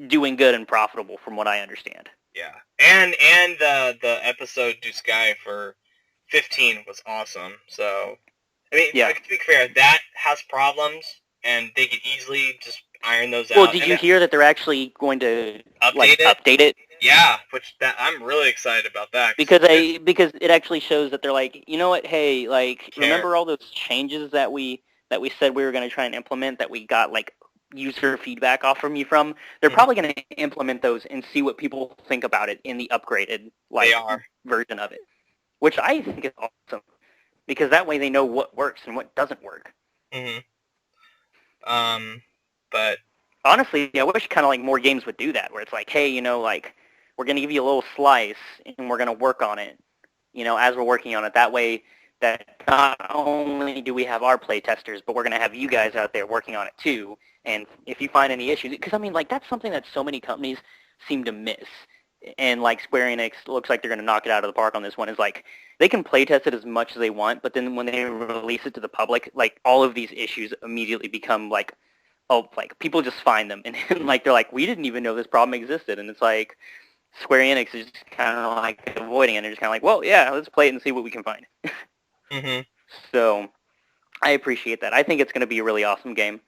doing good and profitable from what I understand. Yeah, and the episode Du Sky for 15 was awesome. So, I mean, to be fair, that has problems, and they could easily just iron those out. Well, did you hear that they're actually going to update it? Yeah, I'm really excited about that. Because it actually shows that they're like, you know what? Hey, like, remember all those changes that we said we were going to try and implement that we got like user feedback off from you from? They're probably going to implement those and see what people think about it in the upgraded version of it, which I think is awesome because that way they know what works and what doesn't work. Mm-hmm. But honestly, I wish kind of like more games would do that, where it's like, hey, like we're going to give you a little slice and we're going to work on it, as we're working on it. That way that not only do we have our play testers, but we're going to have you guys out there working on it too. And if you find any issues, because I mean, like that's something that so many companies seem to miss. And like Square Enix looks like they're going to knock it out of the park on this one. Is like they can play test it as much as they want, but then when they release it to the public, like all of these issues immediately become like, oh, like people just find them and like they're like, we didn't even know this problem existed, and it's like Square Enix is just kind of like avoiding it. And they're just kind of like, well, yeah, let's play it and see what we can find. Mm-hmm. So I appreciate that. I think it's going to be a really awesome game.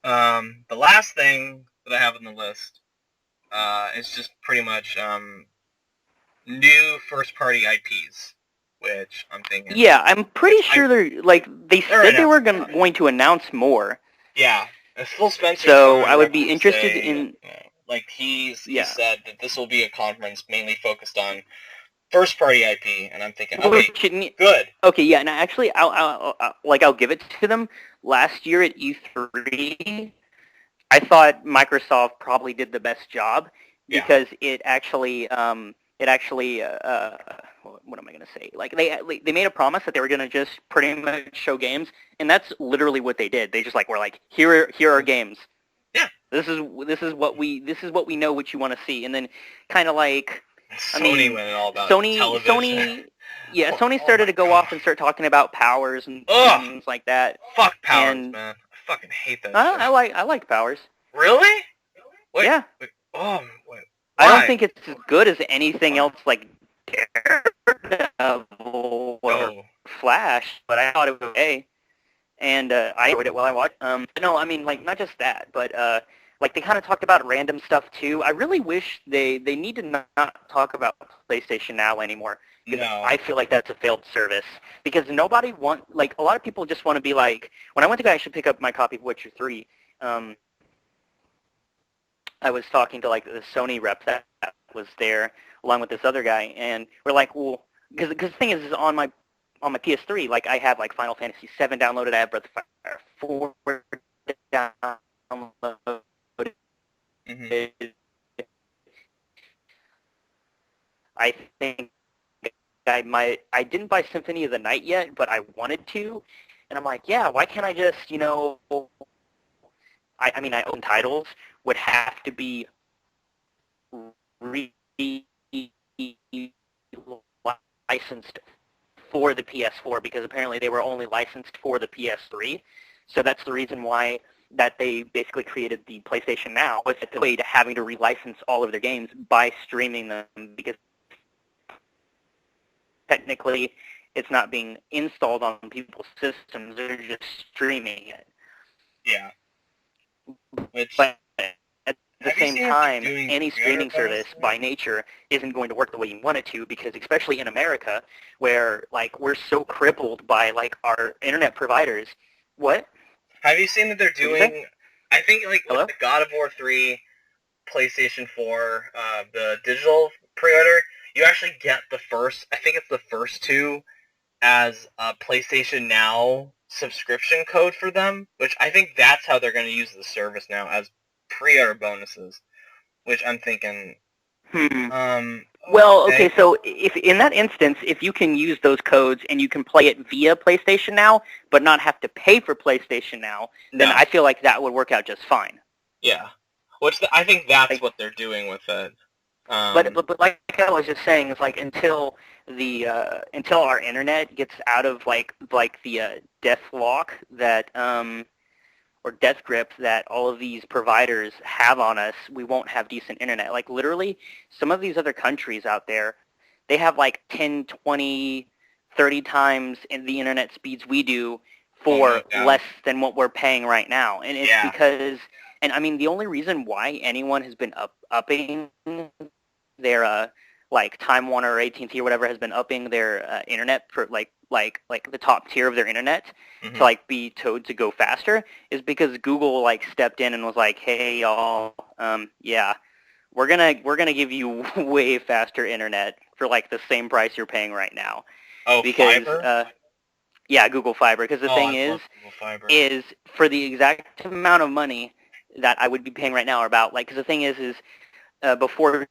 The last thing that I have on the list is just pretty much new first-party IPs, which I'm thinking. Yeah, I'm pretty sure they said they were going to announce more. Yeah, Phil Spencer's so I would be interested in. Like he said that this will be a conference mainly focused on first-party IP, and I'm thinking, okay, good. Okay, yeah, and actually, I'll give it to them. Last year at E3, I thought Microsoft probably did the best job because it actually what am I going to say? Like they made a promise that they were going to just pretty much show games, and that's literally what they did. They just were like, here are games. Yeah. This is what we know what you want to see, and then kind of like Sony went all about television. Sony started to go off and start talking about powers and things like that. Fuck powers, man. I fucking hate that. I like powers. Really? Wait, yeah. Wait. Why? I don't think it's as good as anything else like Daredevil or Flash, but I thought it was okay, and I enjoyed it while I watched. No, I mean like not just that, but like they kind of talked about random stuff too. I really wish they need to not talk about PlayStation Now anymore. No. I feel like that's a failed service because nobody like a lot of people just want to be like, when I went to go, I should pick up my copy of Witcher 3. I was talking to like the Sony rep that was there along with this other guy, and we're like, well, because the thing is on my PS3, like I have like Final Fantasy 7 downloaded, I have Breath of Fire 4 downloaded. Mm-hmm. I think I didn't buy Symphony of the Night yet, but I wanted to, and I'm like, yeah, why can't I just, I mean, I own titles would have to be licensed for the PS4 because apparently they were only licensed for the PS3. So that's the reason why that they basically created the PlayStation Now, was the way to having to relicense all of their games by streaming them, because technically it's not being installed on people's systems, they're just streaming it. Yeah. But at the same time, any streaming service by nature isn't going to work the way you want it to, because especially in America, where like we're so crippled by like our internet providers. What? Have you seen that they're doing? I think like with the God of War 3, PlayStation 4, the digital pre-order, you actually get the first. I think it's the first two as a PlayStation Now subscription code for them, which I think that's how they're going to use the service now, as pre-order bonuses, which I'm thinking. Well, okay, so if in that instance, if you can use those codes and you can play it via PlayStation Now, but not have to pay for PlayStation Now, then I feel like that would work out just fine. Yeah, I think that's what they're doing with it. But like I was just saying, it's like until our internet gets out of like the death lock that or death grip that all of these providers have on us, we won't have decent internet. Like literally, some of these other countries out there, they have like 10, 20, 30 times in the internet speeds we do for less than what we're paying right now. And it's because, and I mean, the only reason why anyone has been upping their like Time Warner or AT&T or whatever has been upping their internet for like the top tier of their internet to like be told to go faster is because Google like stepped in and was like, hey y'all, we're gonna give you way faster internet for like the same price you're paying right now. Oh, because Fiber? Google Fiber. Because the thing is for the exact amount of money that I would be paying right now, or about like, because the thing is before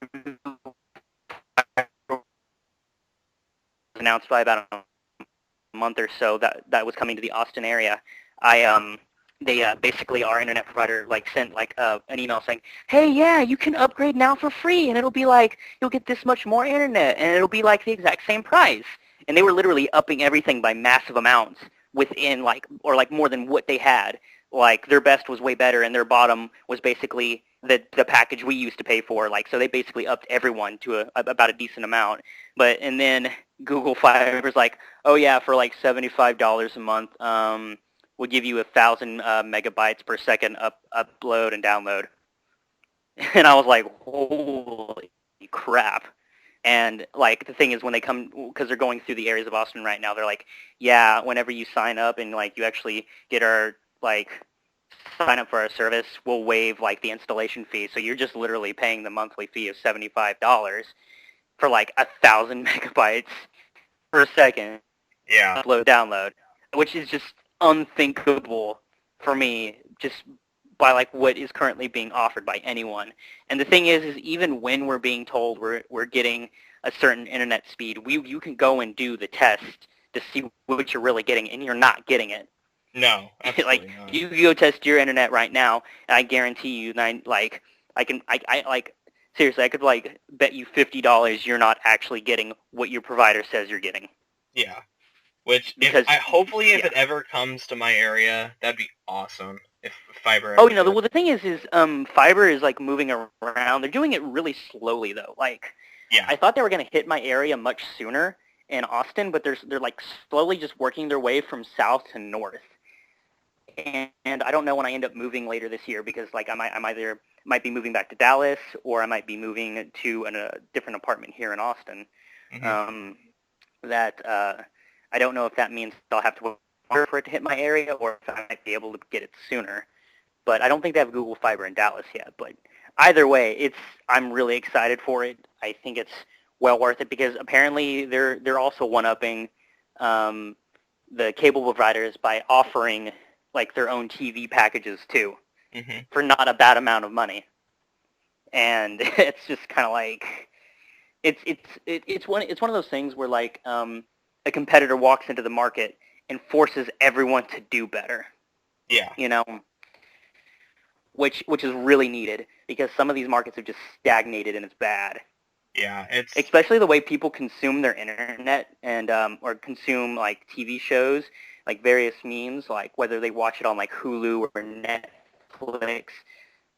announced by about a month or so that was coming to the Austin area, they basically, our internet provider like sent like an email saying, hey, yeah, you can upgrade now for free, and it'll be like you'll get this much more internet, and it'll be like the exact same price. And they were literally upping everything by massive amounts within like, or like more than what they had. Like their best was way better, and their bottom was basically the package we used to pay for. Like, so they basically upped everyone to about a decent amount. And then Google Fiber's like, oh yeah, for like $75 a month, will give you 1,000 megabytes per second upload and download. And I was like, holy crap. And, like, the thing is when they come, because they're going through the areas of Austin right now, they're like, yeah, whenever you sign up and, like, you actually get our, like, sign up for our service, we'll waive, like, the installation fee. So you're just literally paying the monthly fee of $75 for, like, 1,000 megabytes per second. Yeah. Upload, download, which is just unthinkable for me, just by like what is currently being offered by anyone. And the thing is even when we're being told we're getting a certain internet speed, you can go and do the test to see what you're really getting, and you're not getting it. No, absolutely like not. you can go test your internet right now, and I guarantee you, seriously, I could like bet you $50 you're not actually getting what your provider says you're getting. Yeah. Which, Because hopefully if it ever comes to my area, that'd be awesome. If fiber. Oh, the thing is fiber is like moving around. They're doing it really slowly though. Like, Yeah. I thought they were going to hit my area much sooner in Austin, but they're like slowly just working their way from south to north. And I don't know when I end up moving later this year because like I might be moving back to Dallas or I might be moving to a different apartment here in Austin. Mm-hmm. I don't know if that means I'll have to wait for it to hit my area or if I might be able to get it sooner. But I don't think they have Google Fiber in Dallas yet. But either way, I'm really excited for it. I think it's well worth it because apparently they're also one-upping the cable providers by offering like their own TV packages too, for not a bad amount of money. And it's just kind of like it's one of those things where like a competitor walks into the market and forces everyone to do better. Yeah. Which is really needed because some of these markets have just stagnated and it's bad. Yeah, it's especially the way people consume their internet and or consume like TV shows, like various memes, like whether they watch it on like Hulu or Netflix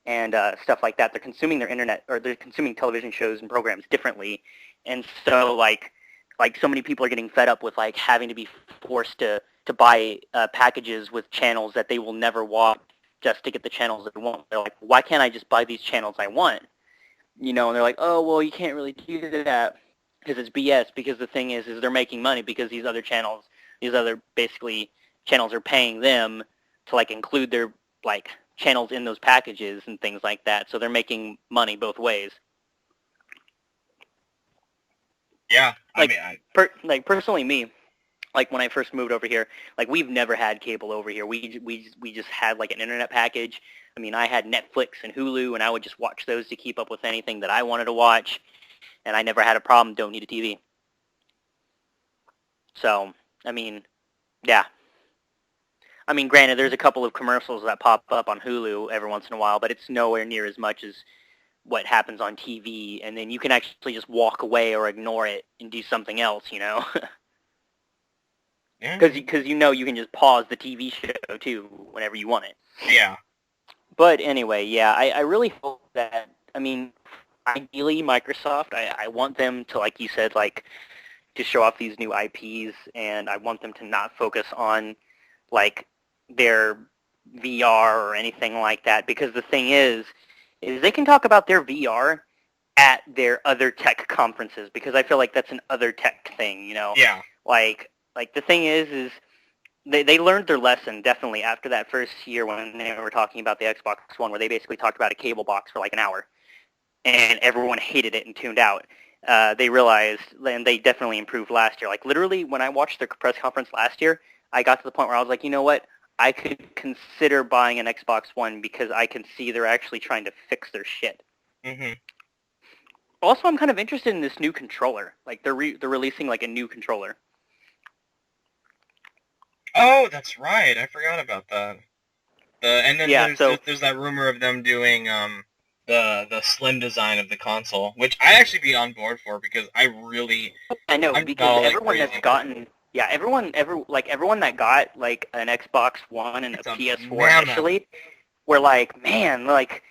and stuff like that. They're consuming their internet or they're consuming television shows and programs differently, and so like so many people are getting fed up with like having to be forced to buy packages with channels that they will never watch just to get the channels they want. They're like, why can't I just buy these channels I want? And they're like, oh, well, you can't really do that because it's BS. Because the thing is they're making money because these other channels, basically channels are paying them to like include their like channels in those packages and things like that. So they're making money both ways. Yeah, Personally, me, like when I first moved over here, like we've never had cable over here. We just had like an internet package. I mean, I had Netflix and Hulu, and I would just watch those to keep up with anything that I wanted to watch, and I never had a problem. Don't need a TV. So, I mean, yeah. I mean, granted, there's a couple of commercials that pop up on Hulu every once in a while, but it's nowhere near as much as what happens on TV, and then you can actually just walk away or ignore it and do something else, Yeah. Because you can just pause the TV show, too, whenever you want it. Yeah. But anyway, yeah, I really hope that, I mean, ideally Microsoft, I want them to, like you said, like, to show off these new IPs, and I want them to not focus on, like, their VR or anything like that, because the thing is they can talk about their VR at their other tech conferences, because I feel like that's an other tech thing, Yeah. Like the thing is they learned their lesson definitely after that first year when they were talking about the Xbox One, where they basically talked about a cable box for like an hour, and everyone hated it and tuned out. They realized, and they definitely improved last year. Like literally, when I watched their press conference last year, I got to the point where I was like, you know what? I could consider buying an Xbox One because I can see they're actually trying to fix their shit. Also, I'm kind of interested in this new controller. Like they're releasing like a new controller. Oh, that's right. I forgot about that. And then there's that rumor of them doing the slim design of the console, which I'd actually be on board for because I know because everyone that's gotten everyone that got like an Xbox One and a PS4 initially were like, man, like,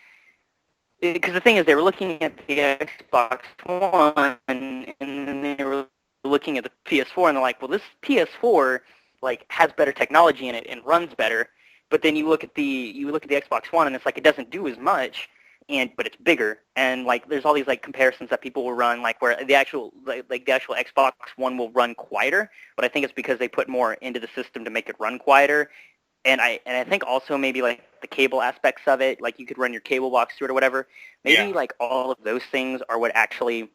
because the thing is they were looking at the Xbox One and then they were looking at the PS4 and they're like, well, this PS4 like has better technology in it and runs better. But then you look at the Xbox One and it's like it doesn't do as much, but it's bigger. And like there's all these like comparisons that people will run, like where the actual the actual Xbox One will run quieter. But I think it's because they put more into the system to make it run quieter. And I think also maybe like the cable aspects of it, like you could run your cable box through it or whatever. Maybe like all of those things are what actually,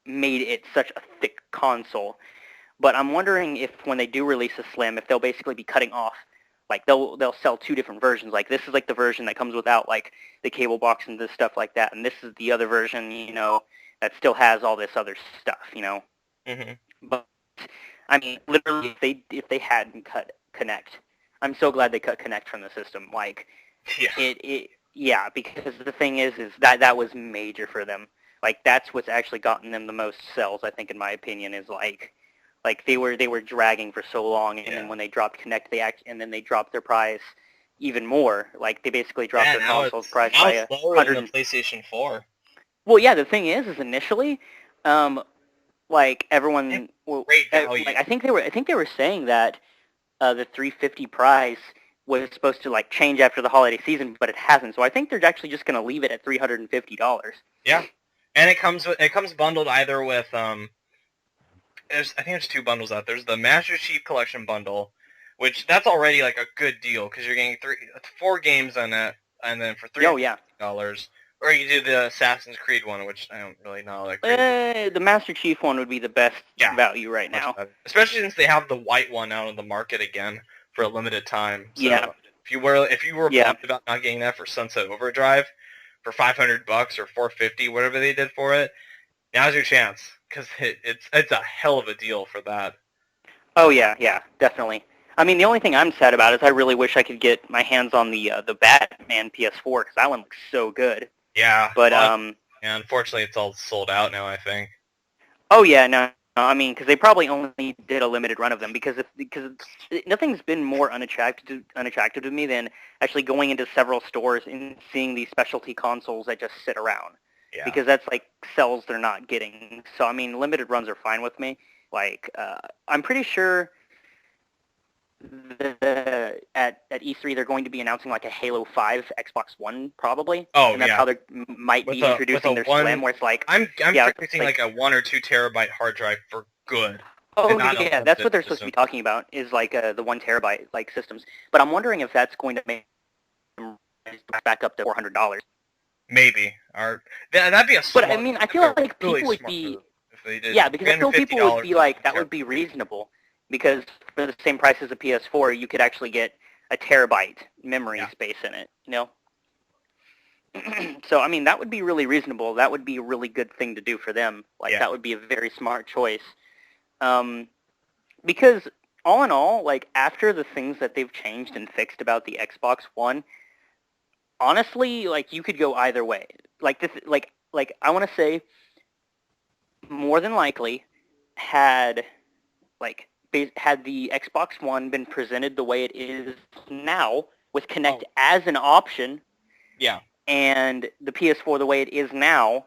made it such a thick console. But I'm wondering if when they do release a Slim, if they'll basically be cutting off, like they'll sell two different versions. Like this is like the version that comes without like the cable box and this stuff like that, and this is the other version, that still has all this other stuff, Mm-hmm. But I mean, literally, if they hadn't cut Connect, I'm so glad they cut Connect from the system. Like because the thing is that was major for them. Like that's what's actually gotten them the most sales, I think, in my opinion, is like they were dragging for so long, and then when they dropped Connect, and then they dropped their price even more. Like they basically dropped their console's price by lower than the PlayStation 4. Well, yeah, the thing is initially, like everyone, great value. like I think they were saying that the 350 price was supposed to like change after the holiday season, but it hasn't. So I think they're actually just going to leave it at $350. Yeah, and it comes bundled either with I think there's two bundles out. There's the Master Chief Collection bundle, which that's already like a good deal because you're getting 4 games on it, and then for $300. Or you do the Assassin's Creed one, which I don't really know. Like the Master Chief one would be the best value right now. Better. Especially since they have the white one out on the market again for a limited time. So if you were bummed about not getting that for Sunset Overdrive for $500 or $450, whatever they did for it, now's your chance because it's a hell of a deal for that. Oh yeah, definitely. I mean, the only thing I'm sad about is I really wish I could get my hands on the Batman PS4 because that one looks so good. Yeah, but unfortunately, it's all sold out now, I think. Oh yeah, no, I mean, because they probably only did a limited run of them because nothing's been more unattractive to me than actually going into several stores and seeing these specialty consoles that just sit around. Yeah. Because that's like sales they're not getting. So I mean, limited runs are fine with me. Like I'm pretty sure at E3 they're going to be announcing like a Halo 5 Xbox One probably. Oh, and that's how they might be introducing their Slim, where it's like I'm predicting like a 1 or 2 terabyte hard drive for good. Oh yeah, that's what they're supposed to be talking about is like the 1 terabyte like systems. But I'm wondering if that's going to make them back up to $400. Maybe, or that'd be a. But I mean, I feel like people would be. If they did because I feel people would be like that would be reasonable. Because for the same price as a PS4, you could actually get a terabyte memory space in it, So, I mean, that would be really reasonable. That would be a really good thing to do for them. Like, that would be a very smart choice. Because, all in all, like, after the things that they've changed and fixed about the Xbox One, honestly, like, you could go either way. Like, I want to say, more than likely, had the Xbox One been presented the way it is now, with Kinect as an option, and the PS4 the way it is now,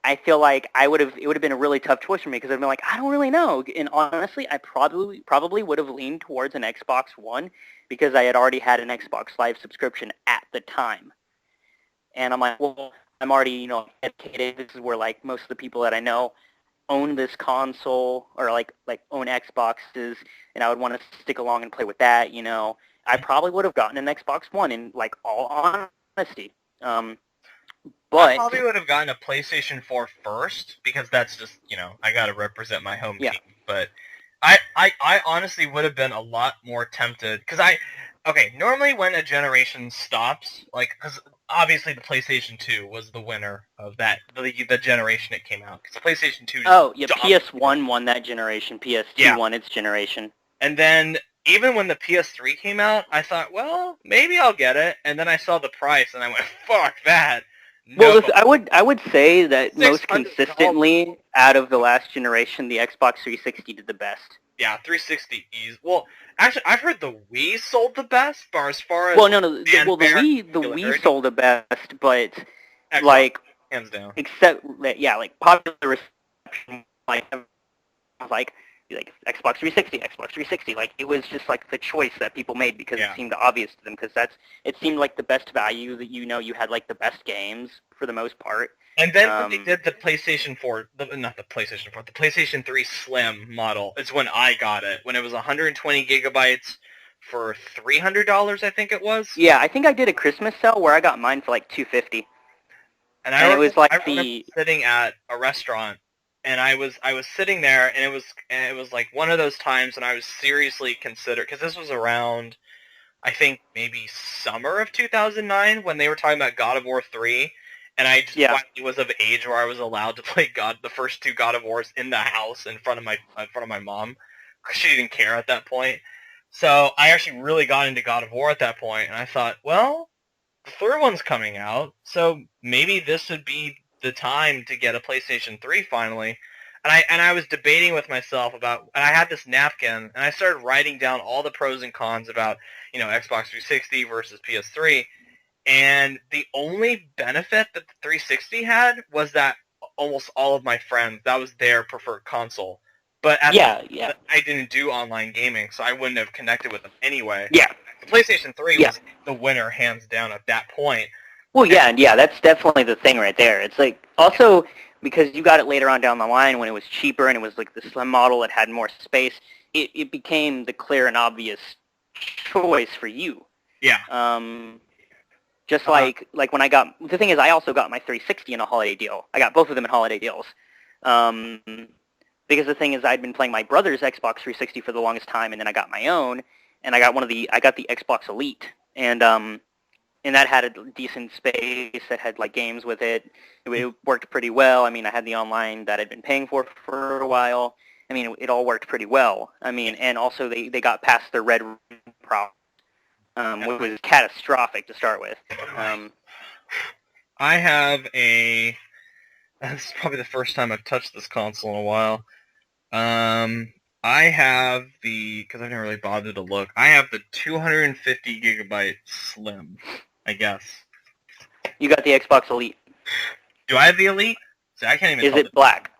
I feel like it would have been a really tough choice for me because I'd been like, I don't really know. And honestly, I probably would have leaned towards an Xbox One because I had already had an Xbox Live subscription at the time. And I'm like, well, I'm already, educated. This is where like most of the people that I know own this console or like own Xboxes, and I would want to stick along and play with that, I probably would have gotten an Xbox One in like all honesty. But I probably would have gotten a PlayStation 4 first because that's just, I got to represent my home team. But I honestly would have been a lot more tempted because normally when a generation stops, like, because obviously the PlayStation 2 was the winner of that, the generation it came out. Because the PlayStation 2 PS1 won that generation, PS2 won its generation. And then even when the PS3 came out, I thought, well, maybe I'll get it. And then I saw the price and I went, fuck that. No. Well, I would say that most consistently out of the last generation, the Xbox 360 did the best. Yeah, 360 is. Well, actually, I've heard the Wii sold the best, but as far as the Wii sold the best, but Xbox, like hands down. Except like popular reception, like like Xbox 360, Xbox 360. Like it was just like the choice that people made because Yeah. it seemed obvious to them because it seemed like the best value that you had like the best games for the most part. And then when they did the PlayStation 4, not the PlayStation 4, the PlayStation 3 Slim model is when I got it. When it was 120 gigabytes for $300, I think it was. Yeah, I think I did a Christmas sale where I got mine for like $250. And it was like I remember sitting at a restaurant, and I was sitting there, and it was like one of those times when I was seriously considered, because this was around, I think maybe summer of 2009 when they were talking about God of War 3, and I just finally was of age where I was allowed to play the first two God of Wars in the house in front of my mom, because she didn't care at that point. So I actually really got into God of War at that point, and I thought, well, the third one's coming out, so maybe this would be the time to get a PlayStation 3 finally. And I was debating with myself about, and I had this napkin, and I started writing down all the pros and cons about, Xbox 360 versus PS3. And the only benefit that the 360 had was that almost all of my friends, that was their preferred console. But I didn't do online gaming, so I wouldn't have connected with them anyway. Yeah. The PlayStation 3 was the winner, hands down, at that point. Well, yeah, that's definitely the thing right there. It's like, also, because you got it later on down the line when it was cheaper and it was like the slim model, it had more space, it became the clear and obvious choice for you. Yeah. Just like when the thing is, I also got my 360 in a holiday deal. I got both of them in holiday deals. Because the thing is, I'd been playing my brother's Xbox 360 for the longest time, and then I got my own, and I got the Xbox Elite, and that had a decent space, that had like games with it. It worked pretty well. I mean, I had the online that I'd been paying for a while. I mean, it all worked pretty well. I mean, and also they got past their red problem, which was catastrophic to start with. I have this is probably the first time I've touched this console in a while. I have because I've never really bothered to look, I have the 250 gigabyte Slim, I guess. You got the Xbox Elite. Do I have the Elite? See, I can't even Is it black?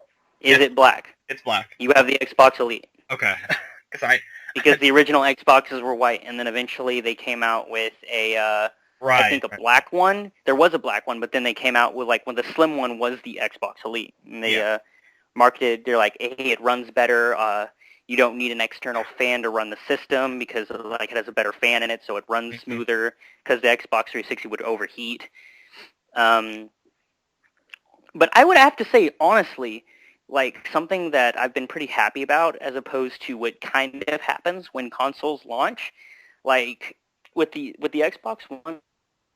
Is it black? It's black. You have the Xbox Elite. Okay. Because the original Xboxes were white, and then eventually they came out with I think a black one. There was a black one, but then they came out with, like, when the slim one was the Xbox Elite. And they marketed, they're like, hey, it runs better. You don't need an external fan to run the system because like it has a better fan in it, so it runs smoother, because the Xbox 360 would overheat. But I would have to say, honestly, like, something that I've been pretty happy about, as opposed to what kind of happens when consoles launch, like with the Xbox One,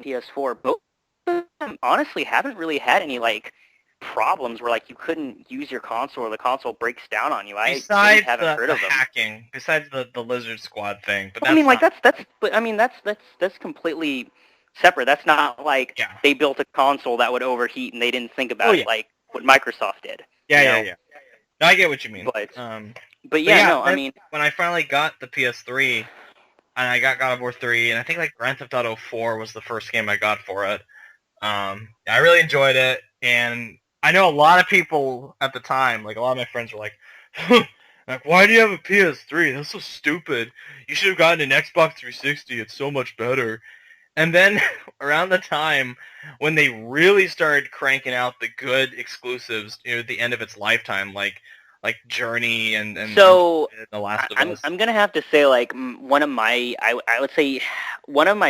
PS4, both of them honestly haven't really had any like problems where like you couldn't use your console or the console breaks down on you. I really haven't heard of them. Hacking, besides the Lizard Squad thing, but I mean, like that's completely separate. That's not like they built a console that would overheat and they didn't think about it like what Microsoft did. Yeah. No, I get what you mean. But yeah, I mean, when I finally got the PS3, and I got God of War 3, and I think like Grand Theft Auto 4 was the first game I got for it. I really enjoyed it, and I know a lot of people at the time, like a lot of my friends were like, like, why do you have a PS3? That's so stupid. You should have gotten an Xbox 360. It's so much better. And then around the time when they really started cranking out the good exclusives, at the end of its lifetime, like Journey and so The Last of Us. I'm gonna have to say, like, one of my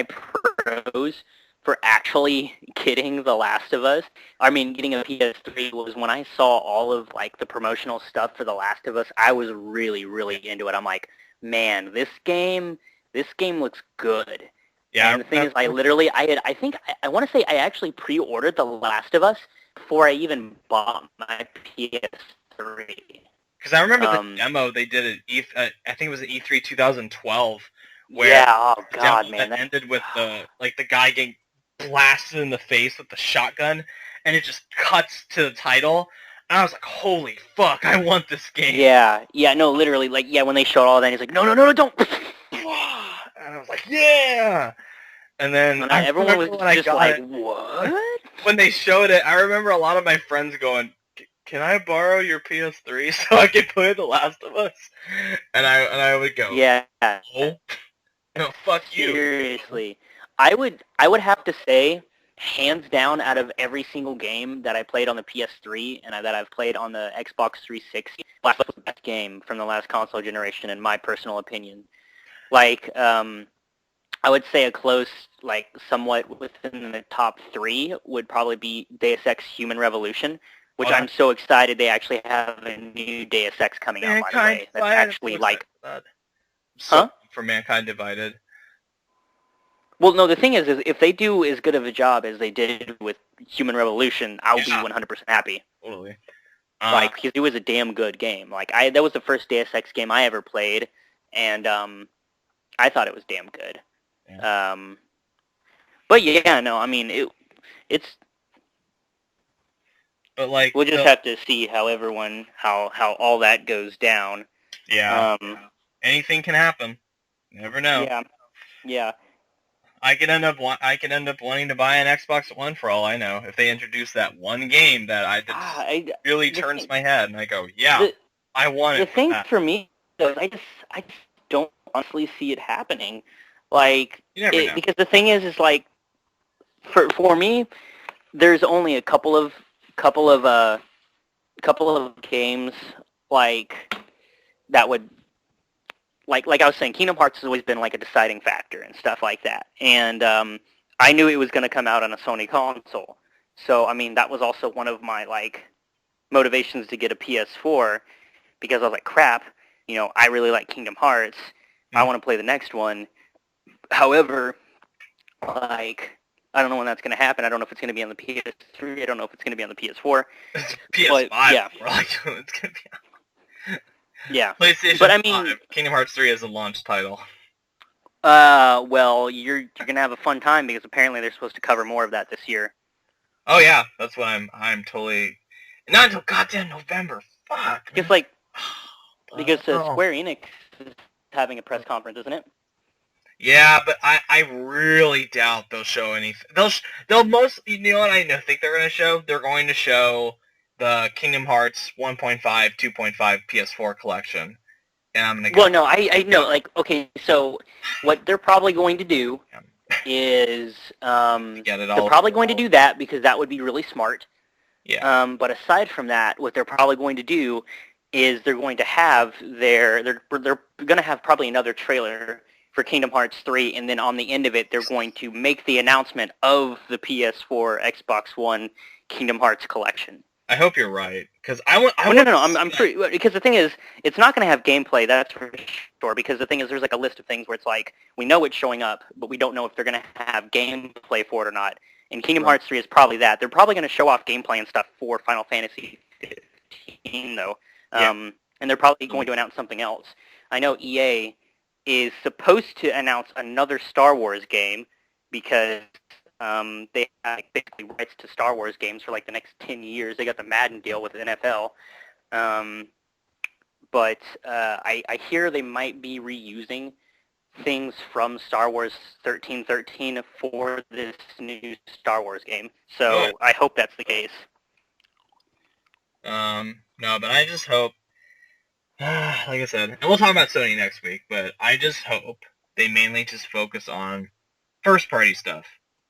pros for actually getting The Last of Us, getting a PS3, was when I saw all of like the promotional stuff for The Last of Us. I was really, really into it. I'm like, man, this game looks good. Yeah, and the thing is, I want to say I actually pre-ordered The Last of Us before I even bought my PS3. Because I remember the demo they did at I think it was at E3 2012, where that ended with the guy getting blasted in the face with the shotgun, and it just cuts to the title, and I was like, holy fuck, I want this game. Yeah, no, literally, like, when they showed all that, he's like, no, don't. And I was like, yeah! And then everyone was just like, what? When they showed it, I remember a lot of my friends going, can I borrow your PS3 so I can play The Last of Us? And I would go, Yeah. oh, no, fuck you. Seriously. I would have to say, hands down, out of every single game that I played on the PS3 and that I've played on the Xbox 360, Last of Us was the best game from the last console generation, in my personal opinion. Like, I would say a close, like, somewhat within the top 3 would probably be Deus Ex Human Revolution, which I'm so excited they actually have a new Deus Ex coming out, by the way. That's actually, like... So, for Mankind Divided. Well, no, the thing is if they do as good of a job as they did with Human Revolution, I'll be 100% happy. Totally. Like, because it was a damn good game. Like, that was the first Deus Ex game I ever played, and I thought it was damn good. Yeah. But yeah, no, I mean, it's... But like, we'll just have to see how how all that goes down. Yeah. Anything can happen. You never know. Yeah. I could end up wanting to buy an Xbox One for all I know if they introduce that one game that really turns my head and I go, yeah, I want it. The thing for me is I just don't honestly see it happening. Like, you never know. Because the thing is like, for me, there's only a couple of games like that would, like I was saying, Kingdom Hearts has always been like a deciding factor and stuff like that. And I knew it was going to come out on a Sony console. So, I mean, that was also one of my, like, motivations to get a PS4, because I was like, crap, you know, I really like Kingdom Hearts. I want to play the next one. However, like, I don't know when that's going to happen. I don't know if it's going to be on the PS3. I don't know if it's going to be on the PS4. PS5. But, yeah. It's going to be on. Yeah. PlayStation but, I mean, 5. Kingdom Hearts 3 is a launch title. Well, you're going to have a fun time because apparently they're supposed to cover more of that this year. Oh yeah, that's what I'm totally... Not until goddamn November. Fuck. Because, like, Square Enix is having a press conference, isn't it? Yeah, but I really doubt they'll show anything. They'll most... You know what I think they're going to show? They're going to show the Kingdom Hearts 1.5, 2.5 PS4 collection. And I'm going to go... Well, no, I know. Like, okay, so what they're probably going to do is... they're probably going to do that because that would be really smart. Yeah. But aside from that, what they're probably going to do is they're going to have they're going to have probably another trailer for Kingdom Hearts 3, and then on the end of it, they're going to make the announcement of the PS4, Xbox One Kingdom Hearts collection. I hope you're right, because I want... No, I'm pretty... Because the thing is, it's not going to have gameplay, that's for sure, because the thing is, there's like a list of things where it's like, we know it's showing up, but we don't know if they're going to have gameplay for it or not. And Kingdom Hearts 3 is probably that. They're probably going to show off gameplay and stuff for Final Fantasy 15, though. And they're probably going to announce something else. I know EA is supposed to announce another Star Wars game because they have basically rights to Star Wars games for like the next 10 years. They got the Madden deal with the NFL. But I hear they might be reusing things from Star Wars 1313 for this new Star Wars game. So I hope that's the case. No, but I just hope, like I said, and we'll talk about Sony next week, but I just hope they mainly just focus on first-party stuff.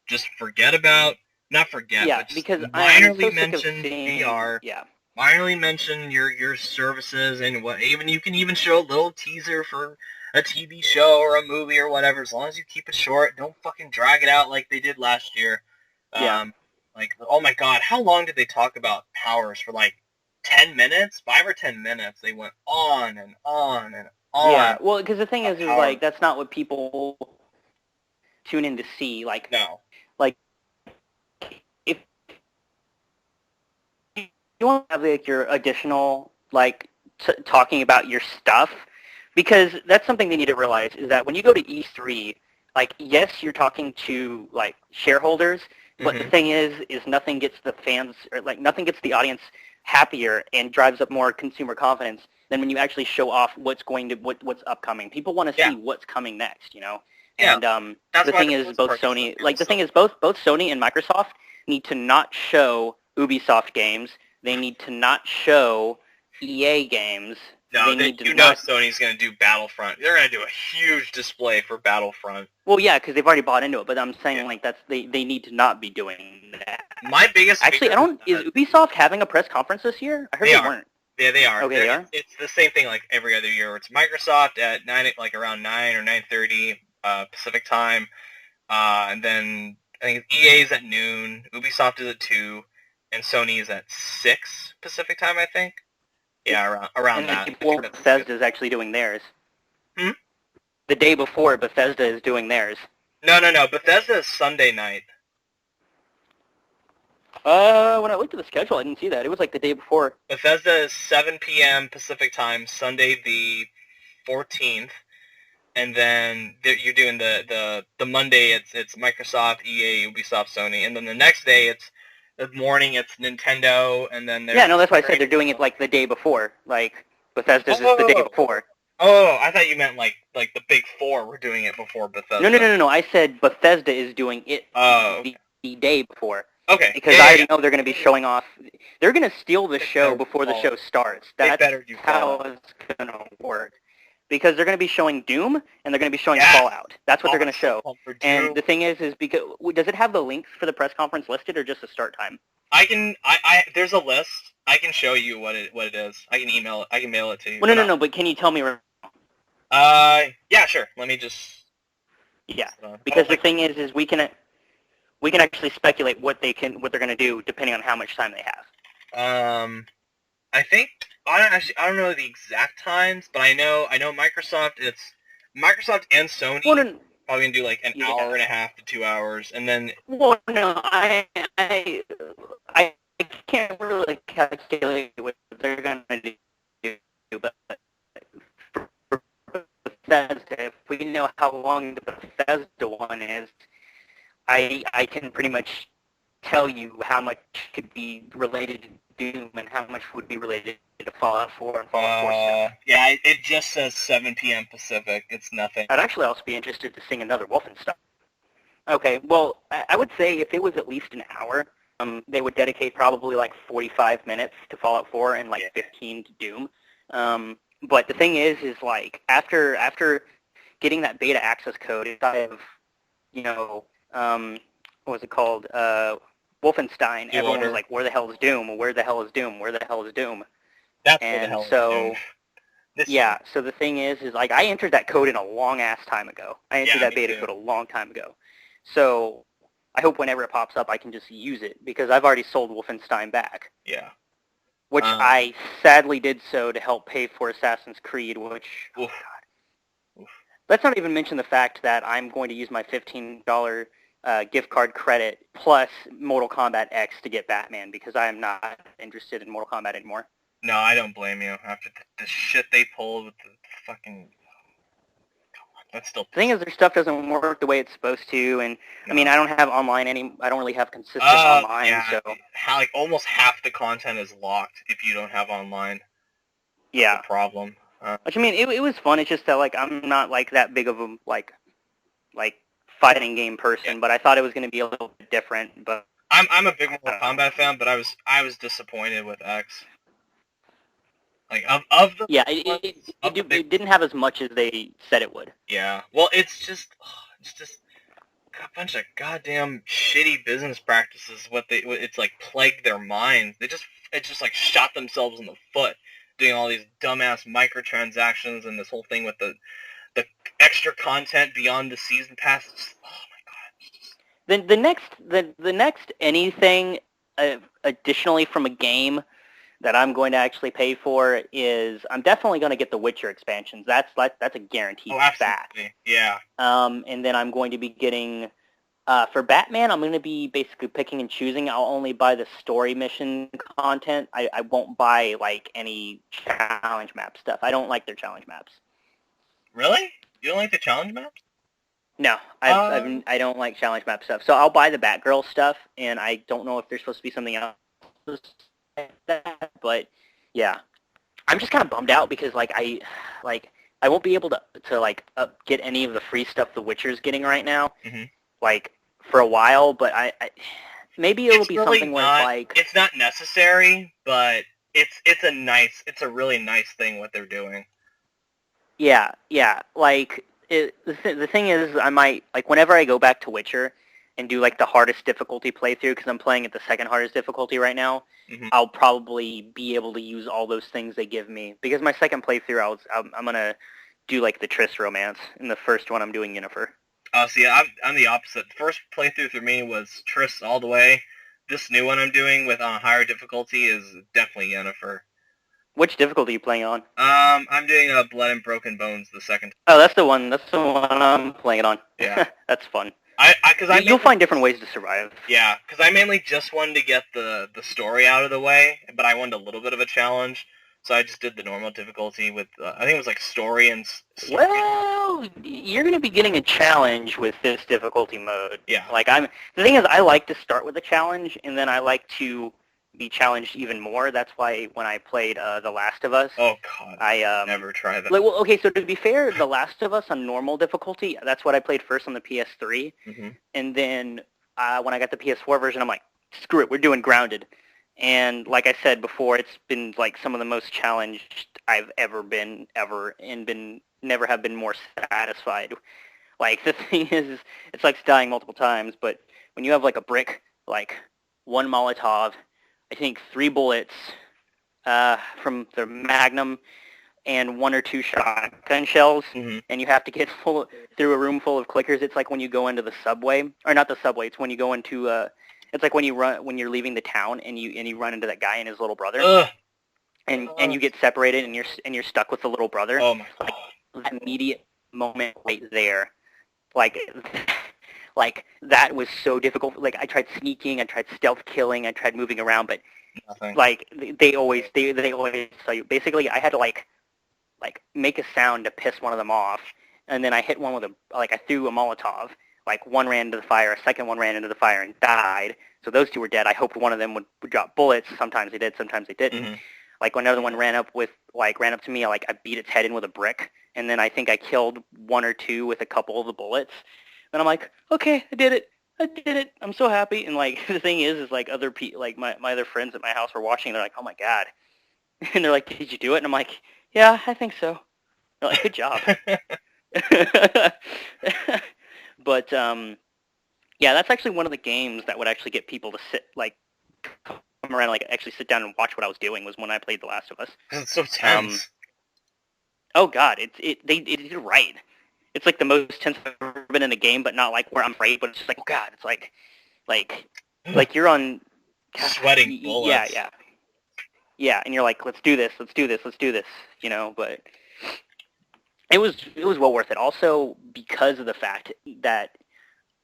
Just forget about, not forget, but just because minorly mention VR. Yeah. Minorly mention your services and what, you can even show a little teaser for a TV show or a movie or whatever, as long as you keep it short. Don't fucking drag it out like they did last year. Like, oh my god, how long did they talk about powers for, like, 10 minutes? 5 or 10 minutes. They went on and on and on. Yeah, well, because the thing is like, that's not what people tune in to see. Like, no. Like, if you want to have, like, your additional, like, talking about your stuff, because that's something they need to realize, is that when you go to E3, like, yes, you're talking to, like, shareholders, but the thing is nothing gets the fans, or, like, nothing gets the audience happier and drives up more consumer confidence than when you actually show off what's upcoming. People want to see what's coming next, you know? Yeah. And the thing is, both Sony, like, the thing is, both Sony and Microsoft need to not show Ubisoft games they need to not show EA games. No, they need to you know Sony's going to do Battlefront. They're going to do a huge display for Battlefront. Well, yeah, because they've already bought into it, but I'm saying like they need to not be doing that. My biggest actually, is Ubisoft having a press conference this year? I heard they weren't. Yeah, they are. Okay, they are. It's the same thing like every other year. It's Microsoft at around 9 or 9:30 Pacific time, and then I think EA is at noon. Ubisoft is at 2, and Sony is at 6 Pacific time. I think. Yeah, around that. And well, Bethesda is actually doing theirs. Hmm? The day before, Bethesda is doing theirs. No. Bethesda is Sunday night. When I looked at the schedule, I didn't see that. It was like the day before. Bethesda is 7 p.m. Pacific time, Sunday the 14th, and then you're doing the Monday. It's Microsoft, EA, Ubisoft, Sony, and then the next day it's the morning. It's Nintendo, and then yeah, no, that's why I said they're doing it like the day before. Like Bethesda's is the day before. Oh, I thought you meant like the big four were doing it before Bethesda. No. I said Bethesda is doing it the day before. Okay. Because I already know they're going to be showing off. They're going to steal the show before the show starts. That's how it's going to work. Because they're going to be showing Doom and they're going to be showing Fallout. That's what they're going to show. And the thing is because does it have the links for the press conference listed or just the start time? There's a list. I can show you what it is. I can email it. I can mail it to you. Well, no. But can you tell me? Yeah, sure. Let me just. Yeah, because the thing is we can actually speculate what they're going to do depending on how much time they have. I think I don't know the exact times, but I know Microsoft. It's Microsoft and Sony. Probably gonna do like an hour and a half to 2 hours, and then. Well, no, I can't really calculate what they're gonna do, but for Bethesda, if we know how long the Bethesda one is, I can pretty much tell you how much could be related to Doom and how much would be related to Fallout 4 and Fallout 4 stuff. Yeah, it just says 7 p.m. Pacific. It's nothing. I'd actually also be interested to sing another Wolfenstein. Okay, well, I would say if it was at least an hour, they would dedicate probably like 45 minutes to Fallout 4 and like 15 to Doom. But the thing is like after getting that beta access code inside of, what was it called? Wolfenstein. Everyone was like, "Where the hell is Doom? Where the hell is Doom? Where the hell is Doom?" That's where the hell is Doom. Yeah. So the thing is like I entered that code in a long ass time ago. I entered that beta code a long time ago. So I hope whenever it pops up, I can just use it because I've already sold Wolfenstein back. Yeah. Which I sadly did so to help pay for Assassin's Creed, which. Oh God. Let's not even mention the fact that I'm going to use my $15 gift card credit plus Mortal Kombat X to get Batman because I am not interested in Mortal Kombat anymore. No, I don't blame you. After the shit they pulled with the fucking... That's still... The thing is, their stuff doesn't work the way it's supposed to, and I mean, I don't have online I don't really have consistent online, so... Like, almost half the content is locked if you don't have online. Yeah. That's the problem. Which, I mean, it was fun. It's just that, like, I'm not, like, that big of a, like fighting game person, but I thought it was going to be a little bit different, but... I'm a big Mortal Kombat fan, but I was disappointed with X. Like, of the... Yeah, it didn't have as much as they said it would. Yeah. Well, it's just a bunch of goddamn shitty business practices. It's like plagued their minds. It just like shot themselves in the foot doing all these dumbass microtransactions and this whole thing with the extra content beyond the season pass. Oh my god. The next anything additionally from a game that I'm going to actually pay for is I'm definitely going to get the Witcher expansions. That's a guaranteed fact. Yeah. And then I'm going to be getting for Batman. I'm going to be basically picking and choosing. I'll only buy the story mission content. I won't buy like any challenge map stuff. I don't like their challenge maps. Really? You don't like the challenge maps? No, I don't like challenge map stuff. So I'll buy the Batgirl stuff, and I don't know if there's supposed to be something else like that, but yeah, I'm just kind of bummed out because I won't be able to get any of the free stuff The Witcher's getting right now, like for a while. But maybe it'll be really something where not, it's like... it's not necessary, but it's a really nice thing what they're doing. Yeah, like, the thing is, I might, like, whenever I go back to Witcher and do, like, the hardest difficulty playthrough, because I'm playing at the second hardest difficulty right now, I'll probably be able to use all those things they give me. Because my second playthrough, I'm going to do, like, the Triss romance, and the first one I'm doing Yennefer. Oh, see, I'm the opposite. The first playthrough for me was Triss all the way. This new one I'm doing with higher difficulty is definitely Yennefer. Which difficulty are you playing on? I'm doing Blood and Broken Bones the second. Oh, that's the one I'm playing it on. Yeah. That's fun. You'll find different ways to survive. Yeah, because I mainly just wanted to get the story out of the way, but I wanted a little bit of a challenge, so I just did the normal difficulty with, I think it was like story and... Well, you're going to be getting a challenge with this difficulty mode. Yeah. Like, the thing is, I like to start with a challenge, and then I like to be challenged even more. That's why when I played The Last of Us... Oh, God. I never tried that. Like, well, okay, so to be fair, The Last of Us on normal difficulty, that's what I played first on the PS3. Mm-hmm. And then when I got the PS4 version, I'm like, screw it, we're doing Grounded. And like I said before, it's been like some of the most challenged I've ever been, and never have been more satisfied. Like, the thing is, it's like dying multiple times, but when you have like a brick, like one Molotov, I think 3 bullets from the Magnum, and 1 or 2 shotgun shells, and you have to get through a room full of clickers. It's like when you go into the subway, or not the subway. It's when you go into it's like when you're leaving the town and you run into that guy and his little brother, and you get separated and you're stuck with the little brother. Oh my God! Like, that immediate moment right there, like that was so difficult. Like, I tried sneaking, I tried stealth killing, I tried moving around, but nothing. Like they always saw you. Basically, I had to like make a sound to piss one of them off, and then I hit one with I threw a Molotov. Like, one ran into the fire, a second one ran into the fire and died. So those 2 were dead. I hoped one of them would drop bullets. Sometimes they did, sometimes they didn't. Like, when another one ran up to me, I beat its head in with a brick, and then I think I killed 1 or 2 with a couple of the bullets. And I'm like, okay, I did it. I'm so happy. And like, the thing is like, other my other friends at my house were watching. They're like, oh my God. And they're like, did you do it? And I'm like, yeah, I think so. They're like, good job. But yeah, that's actually one of the games that would actually get people to come around, like, actually sit down and watch what I was doing, was when I played The Last of Us. It's so tense. Oh God, they did it right. It's like the most tense I've ever been in a game, but not like where I'm afraid, but it's just like, oh God, it's like you're on... Sweating bullets. Yeah, and you're like, let's do this, you know, but it was well worth it. Also, because of the fact that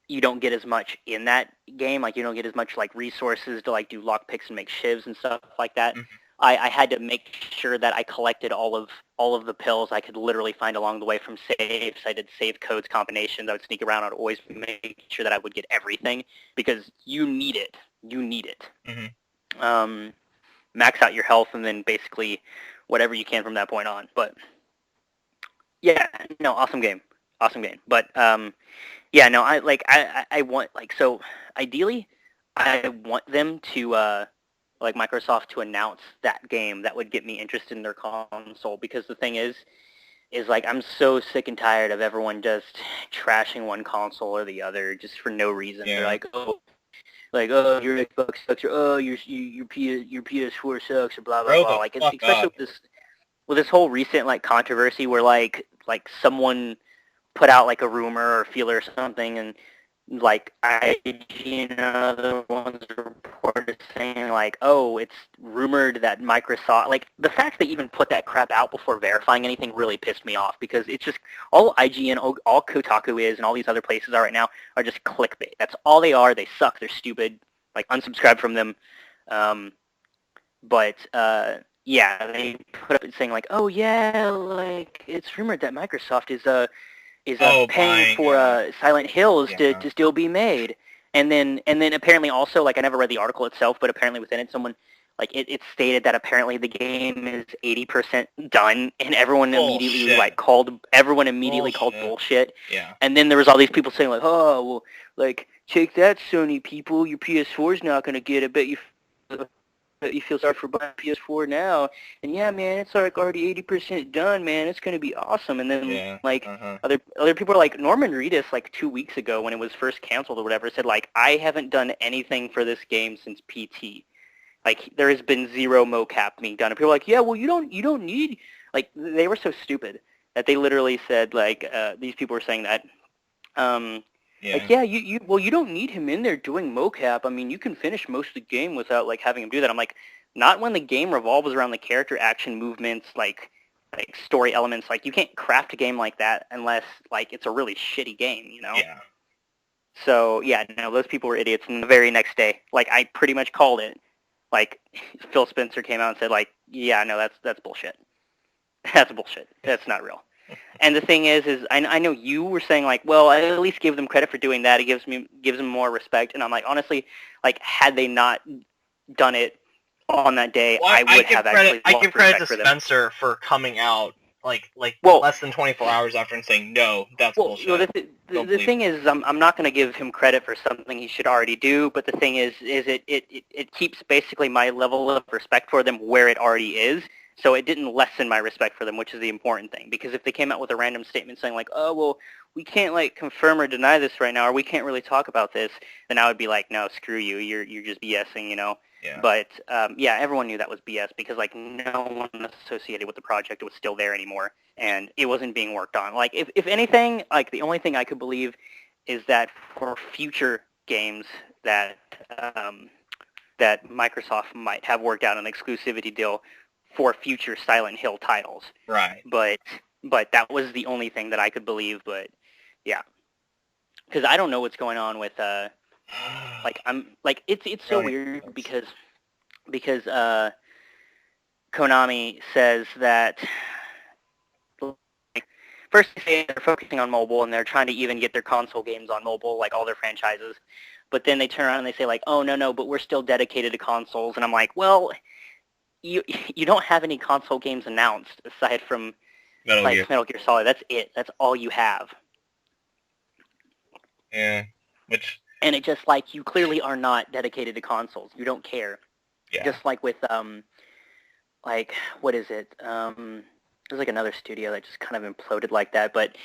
you don't get as much in that game, like, you don't get as much, like, resources to, like, do lockpicks and make shivs and stuff like that. I had to make sure that I collected all of the pills I could literally find along the way from saves. I did save codes, combinations. I would sneak around. I'd always make sure that I would get everything, because you need it. Max out your health, and then basically whatever you can from that point on. But yeah, no, awesome game. But yeah, no, I want, like, so ideally I want them to like, Microsoft to announce that game that would get me interested in their console, because the thing is like, I'm so sick and tired of everyone just trashing one console or the other just for no reason. Yeah. They're like, oh, your Xbox sucks, or your PS4 sucks, or blah blah blah. Like, especially with this whole recent, like, controversy where like someone put out, like, a rumor or feeler or something, and like, IGN and other ones reported saying, like, oh, it's rumored that Microsoft, like, the fact they even put that crap out before verifying anything really pissed me off, because it's just, all IGN, all Kotaku is, and all these other places are right now, are just clickbait. That's all they are. They suck. They're stupid. Like, unsubscribe from them. But yeah, they put up saying, like, oh yeah, like, it's rumored that Microsoft is paying for Silent Hills to still be made. And then apparently also, like, I never read the article itself, but apparently within it someone, like it stated that apparently the game is 80% done, and everyone immediately called bullshit. Yeah. And then there was all these people saying like, oh, well, like, take that, Sony people, your PS4 is not gonna get it. Bet you feel sorry for buying PS4 now. And yeah, man, it's like already 80% done, man. It's gonna be awesome. And then other people are like, Norman Reedus, like 2 weeks ago when it was first canceled or whatever, said like, I haven't done anything for this game since PT. Like, there has been zero mocap being done. And people are like, yeah, well, you don't need, like, they were so stupid that they literally said, like, these people were saying that, like, yeah, you don't need him in there doing mocap. I mean, you can finish most of the game without, like, having him do that. I'm like, not when the game revolves around the character action movements, like story elements. Like, you can't craft a game like that unless, like, it's a really shitty game, you know? Yeah. So, yeah, no, those people were idiots. And the very next day, like, I pretty much called it. Like, Phil Spencer came out and said, like, yeah, no, that's bullshit. That's bullshit. That's not real. And the thing is I know you were saying, like, well, I at least give them credit for doing that. It gives them more respect. And I'm like, honestly, like, had they not done it on that day, well, I would have actually I give credit to for them. Spencer for coming out less than 24 hours after and saying, no, that's bullshit. Well, the thing is, I'm not going to give him credit for something he should already do, but the thing is it keeps basically my level of respect for them where it already is, so it didn't lessen my respect for them, which is the important thing, because if they came out with a random statement saying, like, oh, well, we can't, like, confirm or deny this right now, or we can't really talk about this, then I would be like, no, screw you, you're just BSing, you know? Yeah. But, yeah, everyone knew that was BS because, like, no one associated with the project was still there anymore, and it wasn't being worked on. Like, if anything, like, the only thing I could believe is that for future games that that Microsoft might have worked out an exclusivity deal for future Silent Hill titles. Right. But that was the only thing that I could believe, but, yeah. Because I don't know what's going on with... like, it's so weird because Konami says that, like, first they say they're focusing on mobile and they're trying to even get their console games on mobile, like all their franchises, but then they turn around and they say, like, oh, no, but we're still dedicated to consoles, and I'm like, well, you don't have any console games announced aside from Metal Gear Solid. That's it. That's all you have. Yeah, And it just, like, you clearly are not dedicated to consoles. You don't care. Yeah. Just like with, like, what is it? There's, like, another studio that just kind of imploded like that. But,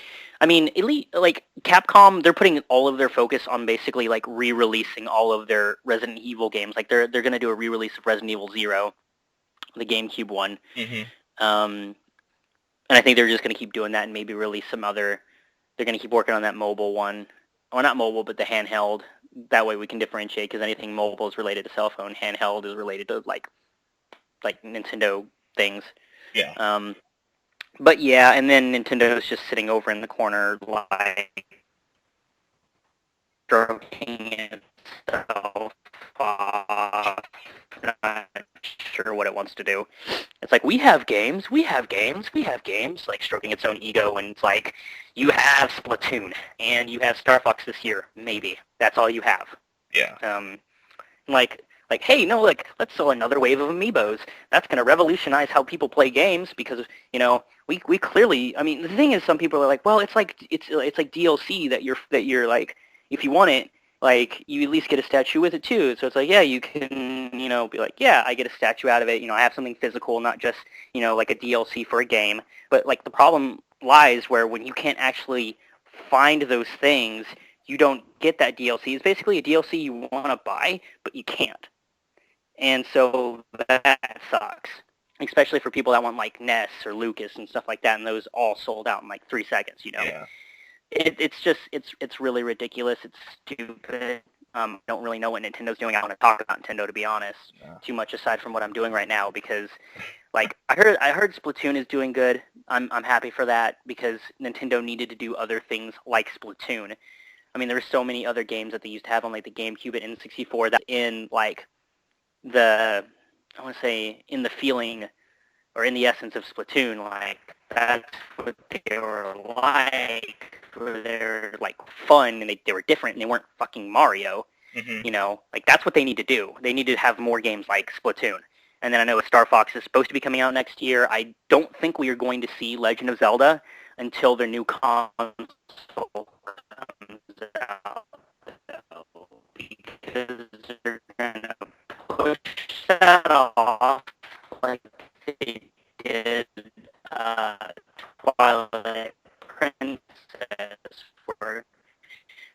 I mean, like, Capcom, they're putting all of their focus on basically, like, re-releasing all of their Resident Evil games. Like, they're going to do a re-release of Resident Evil 0, the GameCube one. Mm-hmm. And I think they're just going to keep doing that and maybe release some other... They're going to keep working on that mobile one. Well, not mobile, but the handheld. That way we can differentiate, because anything mobile is related to cell phone. Handheld is related to, like Nintendo things. Yeah. But yeah, and then Nintendo's just sitting over in the corner, like, stroking itself off, not sure what it wants to do. It's like, we have games, like, stroking its own ego, and it's like, you have Splatoon, and you have Star Fox this year, maybe. That's all you have. Yeah. Like, hey, no, like, let's sell another wave of amiibos. That's going to revolutionize how people play games, because, you know, we clearly, I mean, the thing is, some people are like, well, it's like DLC that you're like, if you want it, like, you at least get a statue with it too. So it's like, yeah, you can, you know, be like, yeah, I get a statue out of it. You know, I have something physical, not just, you know, like a DLC for a game. But, like, the problem lies where when you can't actually find those things, you don't get that DLC. It's basically a DLC you want to buy, but you can't. And so that sucks, especially for people that want, like, Ness or Lucas and stuff like that, and those all sold out in, like, 3 seconds, you know? Yeah. It's just, it's really ridiculous. It's stupid. I don't really know what Nintendo's doing. I don't want to talk about Nintendo, to be honest, too much aside from what I'm doing right now, because, like, I heard Splatoon is doing good. I'm happy for that, because Nintendo needed to do other things like Splatoon. I mean, there were so many other games that they used to have on, like, the GameCube and N64 that in, like, I want to say, in the feeling or in the essence of Splatoon, like, that's what they were like. They're, like, fun, and they were different, and they weren't fucking Mario. Mm-hmm. You know, like, that's what they need to do. They need to have more games like Splatoon. And then I know Star Fox is supposed to be coming out next year. I don't think we are going to see Legend of Zelda until their new console comes out, because they're going to push that off like they did Twilight Princess, where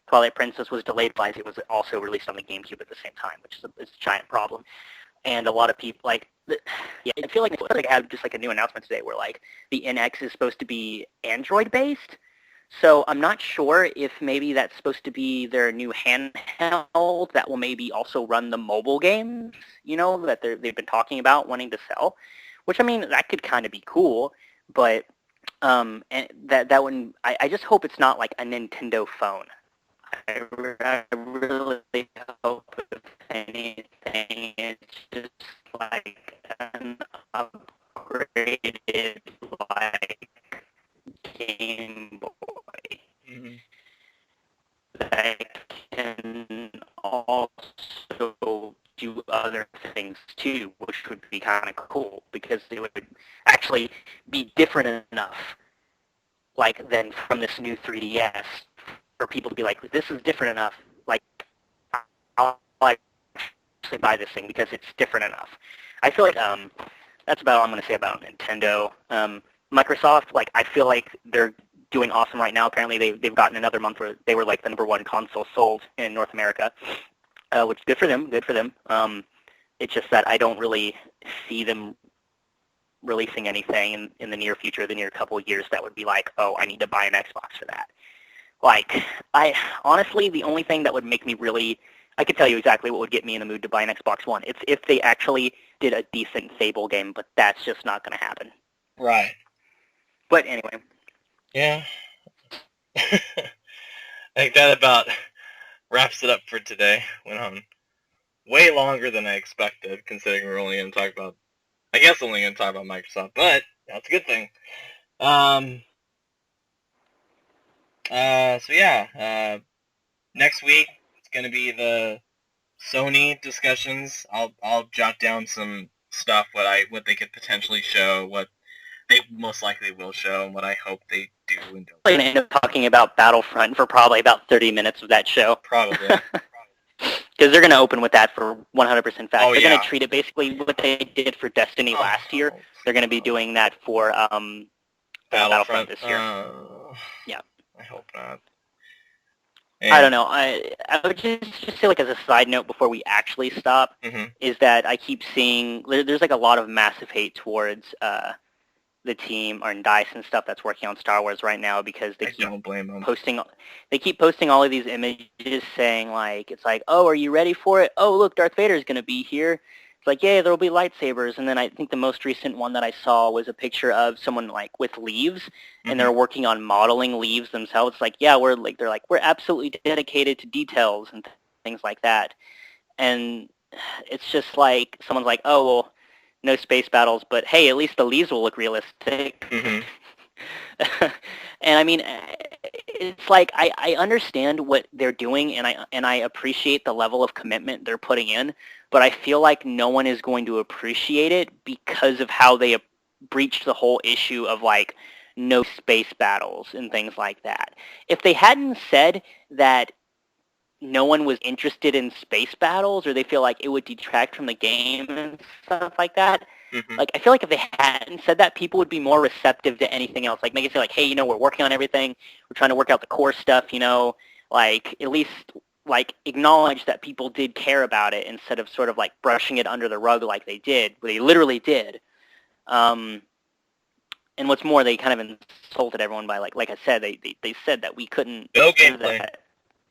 Twilight Princess was delayed because it was also released on the GameCube at the same time, which is a giant problem. And a lot of people, I feel like I had just like a new announcement today where like the NX is supposed to be Android-based. So I'm not sure if maybe that's supposed to be their new handheld that will maybe also run the mobile games, that they've been talking about wanting to sell. Which, I mean, that could kind of be cool, but and that wouldn't. I just hope it's not like a Nintendo phone. I really hope, if anything, it's just like an upgraded like Game Boy that can also do other things too, which would be kind of cool because it would actually be different enough, like than from this new 3DS, for people to be like, this is different enough. Like, I'll actually buy this thing because it's different enough. I feel like that's about all I'm going to say about Nintendo. Microsoft, like, I feel like they're doing awesome right now. Apparently, they've gotten another month where they were like the #1 console sold in North America, which is good for them. Good for them. It's just that I don't really see them releasing anything in the near future, the near couple of years, that would be like, oh, I need to buy an Xbox for that. Like, honestly, the only thing that would make me really, I could tell you exactly what would get me in the mood to buy an Xbox One. It's if they actually did a decent Fable game, but that's just not going to happen. Right. But anyway. Yeah. I think that about wraps it up for today. Went on way longer than I expected, considering we're only going to talk about, I guess only going to talk about Microsoft, but that's a good thing. So yeah, next week it's going to be the Sony discussions. I'll jot down some stuff, what they could potentially show, what they most likely will show, and what I hope they do and don't. I'm going to end up talking about Battlefront for probably about 30 minutes of that show. Probably. Because they're going to open with that for 100% fact. Oh, they're going to treat it basically what they did for Destiny last year. They're going to be doing that for Battlefront this year. Yeah. I hope not. And I don't know. I would just say, like, as a side note before we actually stop, is that I keep seeing there's like a lot of massive hate towards the team or DICE and stuff that's working on Star Wars right now, because they don't blame them. They keep posting all of these images saying, like, it's like, oh, are you ready for it? Oh, look, Darth Vader's going to be here. It's like, yeah, there will be lightsabers. And then I think the most recent one that I saw was a picture of someone like with leaves, and they're working on modeling leaves themselves. It's like, yeah, we're absolutely dedicated to details and things like that. And it's just like someone's like, oh, well, no space battles, but hey, at least the leaves will look realistic. And I mean, it's like I understand what they're doing, and I appreciate the level of commitment they're putting in, but I feel like no one is going to appreciate it because of how they breached the whole issue of like no space battles and things like that. If they hadn't said that no one was interested in space battles, or they feel like it would detract from the game and stuff like that, like, I feel like if they hadn't said that, people would be more receptive to anything else. Like, make it say, like, hey, we're working on everything. We're trying to work out the core stuff, like, at least, like, acknowledge that people did care about it instead of sort of, like, brushing it under the rug like they did. They literally did. And what's more, they kind of insulted everyone by, like I said, they said that we couldn't no gameplay. That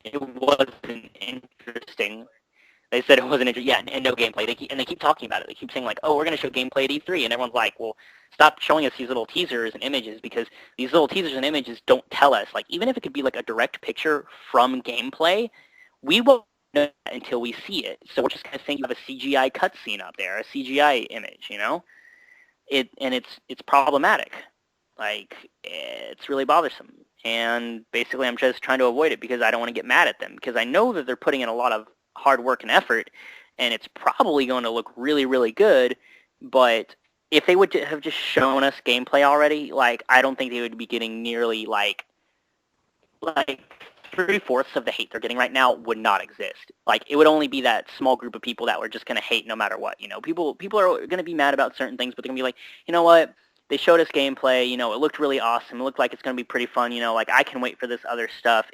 it wasn't interesting. They said it wasn't interesting. Yeah, and no gameplay. They keep talking about it. They keep saying, like, oh, we're going to show gameplay at E3. And everyone's like, well, stop showing us these little teasers and images, because these little teasers and images don't tell us. Like, even if it could be, like, a direct picture from gameplay, we won't know that until we see it. So we're just going to think you have a CGI cutscene up there, a CGI image, It's problematic. Like, it's really bothersome. And basically I'm just trying to avoid it because I don't want to get mad at them, because I know that they're putting in a lot of hard work and effort, and it's probably going to look really, really good, but if they would have just shown us gameplay already, like, I don't think they would be getting nearly, like 3/4 of the hate they're getting right now would not exist. Like, it would only be that small group of people that were just going to hate no matter what. You know, people are going to be mad about certain things, but they're going to be like, you know what? They showed us gameplay. You know, it looked really awesome. It looked like it's going to be pretty fun. You know, like, I can wait for this other stuff.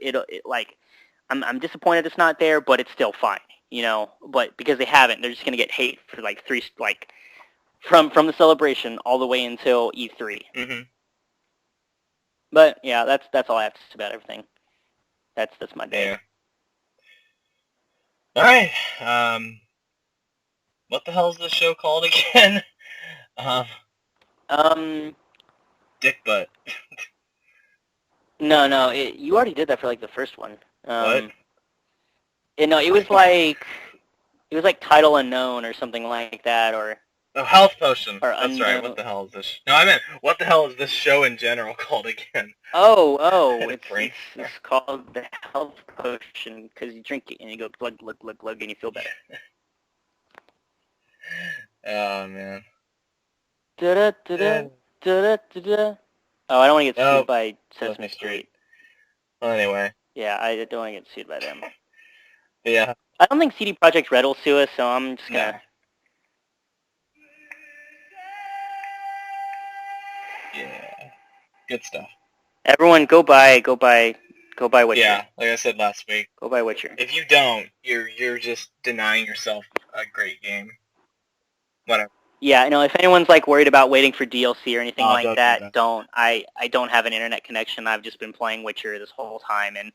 I'm disappointed it's not there, but it's still fine. You know, but because they haven't, they're just going to get hate for from the celebration all the way until E3. Mm-hmm. But yeah, that's all I have to say about everything. That's my day. Yeah. All right. What the hell is this show called again? Dick butt. No. You already did that for like the first one. What? No, it was like Title Unknown or something like that, or. Oh, Health Potion. Or That's unknown. right. What the hell is this? No, I meant, what the hell is this show in general called again? Oh, it's called the Health Potion because you drink it and you go glug, glug, glug, glug, and you feel better. Oh, man. Da-da-da-da, da-da-da-da. Oh, I don't want to get sued by Sesame Street. Well, anyway. Yeah, I don't want to get sued by them. Yeah. I don't think CD Projekt Red will sue us, so I'm just gonna... Yeah. Good stuff. Everyone, go buy Witcher. Yeah, like I said last week. Go buy Witcher. If you don't, you're just denying yourself a great game. Whatever. Yeah, if anyone's like worried about waiting for DLC or anything like that, don't. I don't have an internet connection. I've just been playing Witcher this whole time, and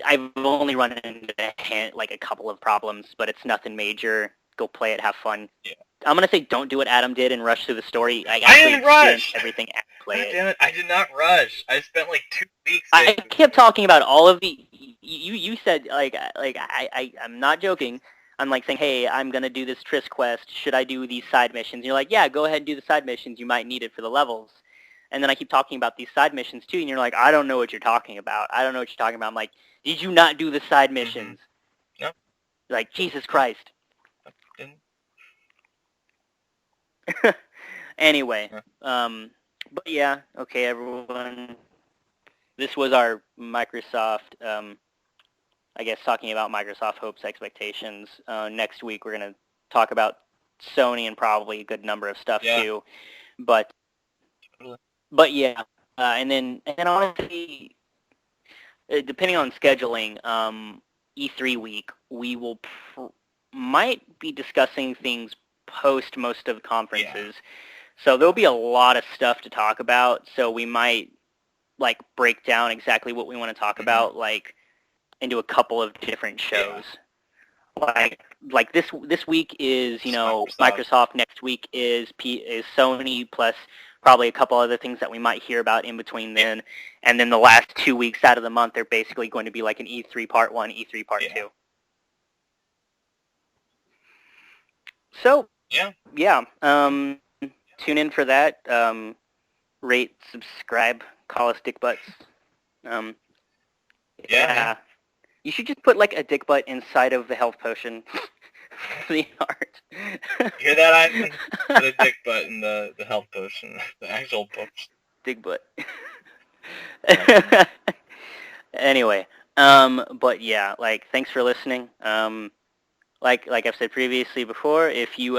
I've only run into a couple of problems, but it's nothing major. Go play it, have fun. Yeah. I'm gonna say don't do what Adam did and rush through the story. I didn't rush everything and play it. Damn it! I did not rush. I spent like 2 weeks. I kept talking about all of the. You said I'm not joking. I'm like saying, hey, I'm gonna do this Triss quest. Should I do these side missions? And you're like, yeah, go ahead and do the side missions. You might need it for the levels. And then I keep talking about these side missions too, and you're like, I don't know what you're talking about. I'm like, did you not do the side missions? No. You're like, Jesus Christ. Anyway, but yeah, okay, everyone. This was our Microsoft, I guess, talking about Microsoft hopes, expectations. Next week, we're going to talk about Sony and probably a good number of stuff too. But yeah, and then honestly, depending on scheduling, E3 week, we will might be discussing things post most of the conferences. So there'll be a lot of stuff to talk about. So we might break down exactly what we want to talk about, into a couple of different shows. Like this week is Microsoft. Next week is Sony, plus probably a couple other things that we might hear about in between then. And then the last 2 weeks out of the month are basically going to be like an E3 Part 1, E3 Part 2. So tune in for that. Rate, subscribe, call us dick butts. You should just put a dick butt inside of the health potion for the art. You hear that, Ivan? Put a dick butt in the health potion, the actual potion. Dick butt. Anyway, but yeah, thanks for listening. Like I've said previously before, if you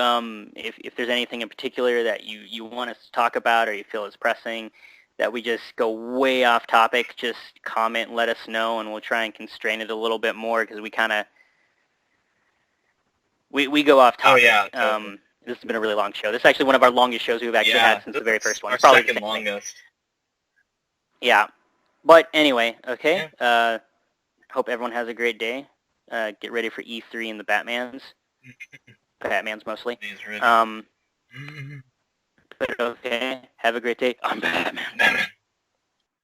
if there's anything in particular that you want us to talk about or you feel is pressing, that we just go way off topic, just comment and let us know, and we'll try and constrain it a little bit more because we kind of we go off topic. Oh yeah. Totally. This has been a really long show. This is actually one of our longest shows we've actually had since the very first one. Our probably second longest. Yeah, but anyway, okay. Hope everyone has a great day. Get ready for E3 and the Batmans. Batmans mostly. But okay, have a great day. I'm Batman.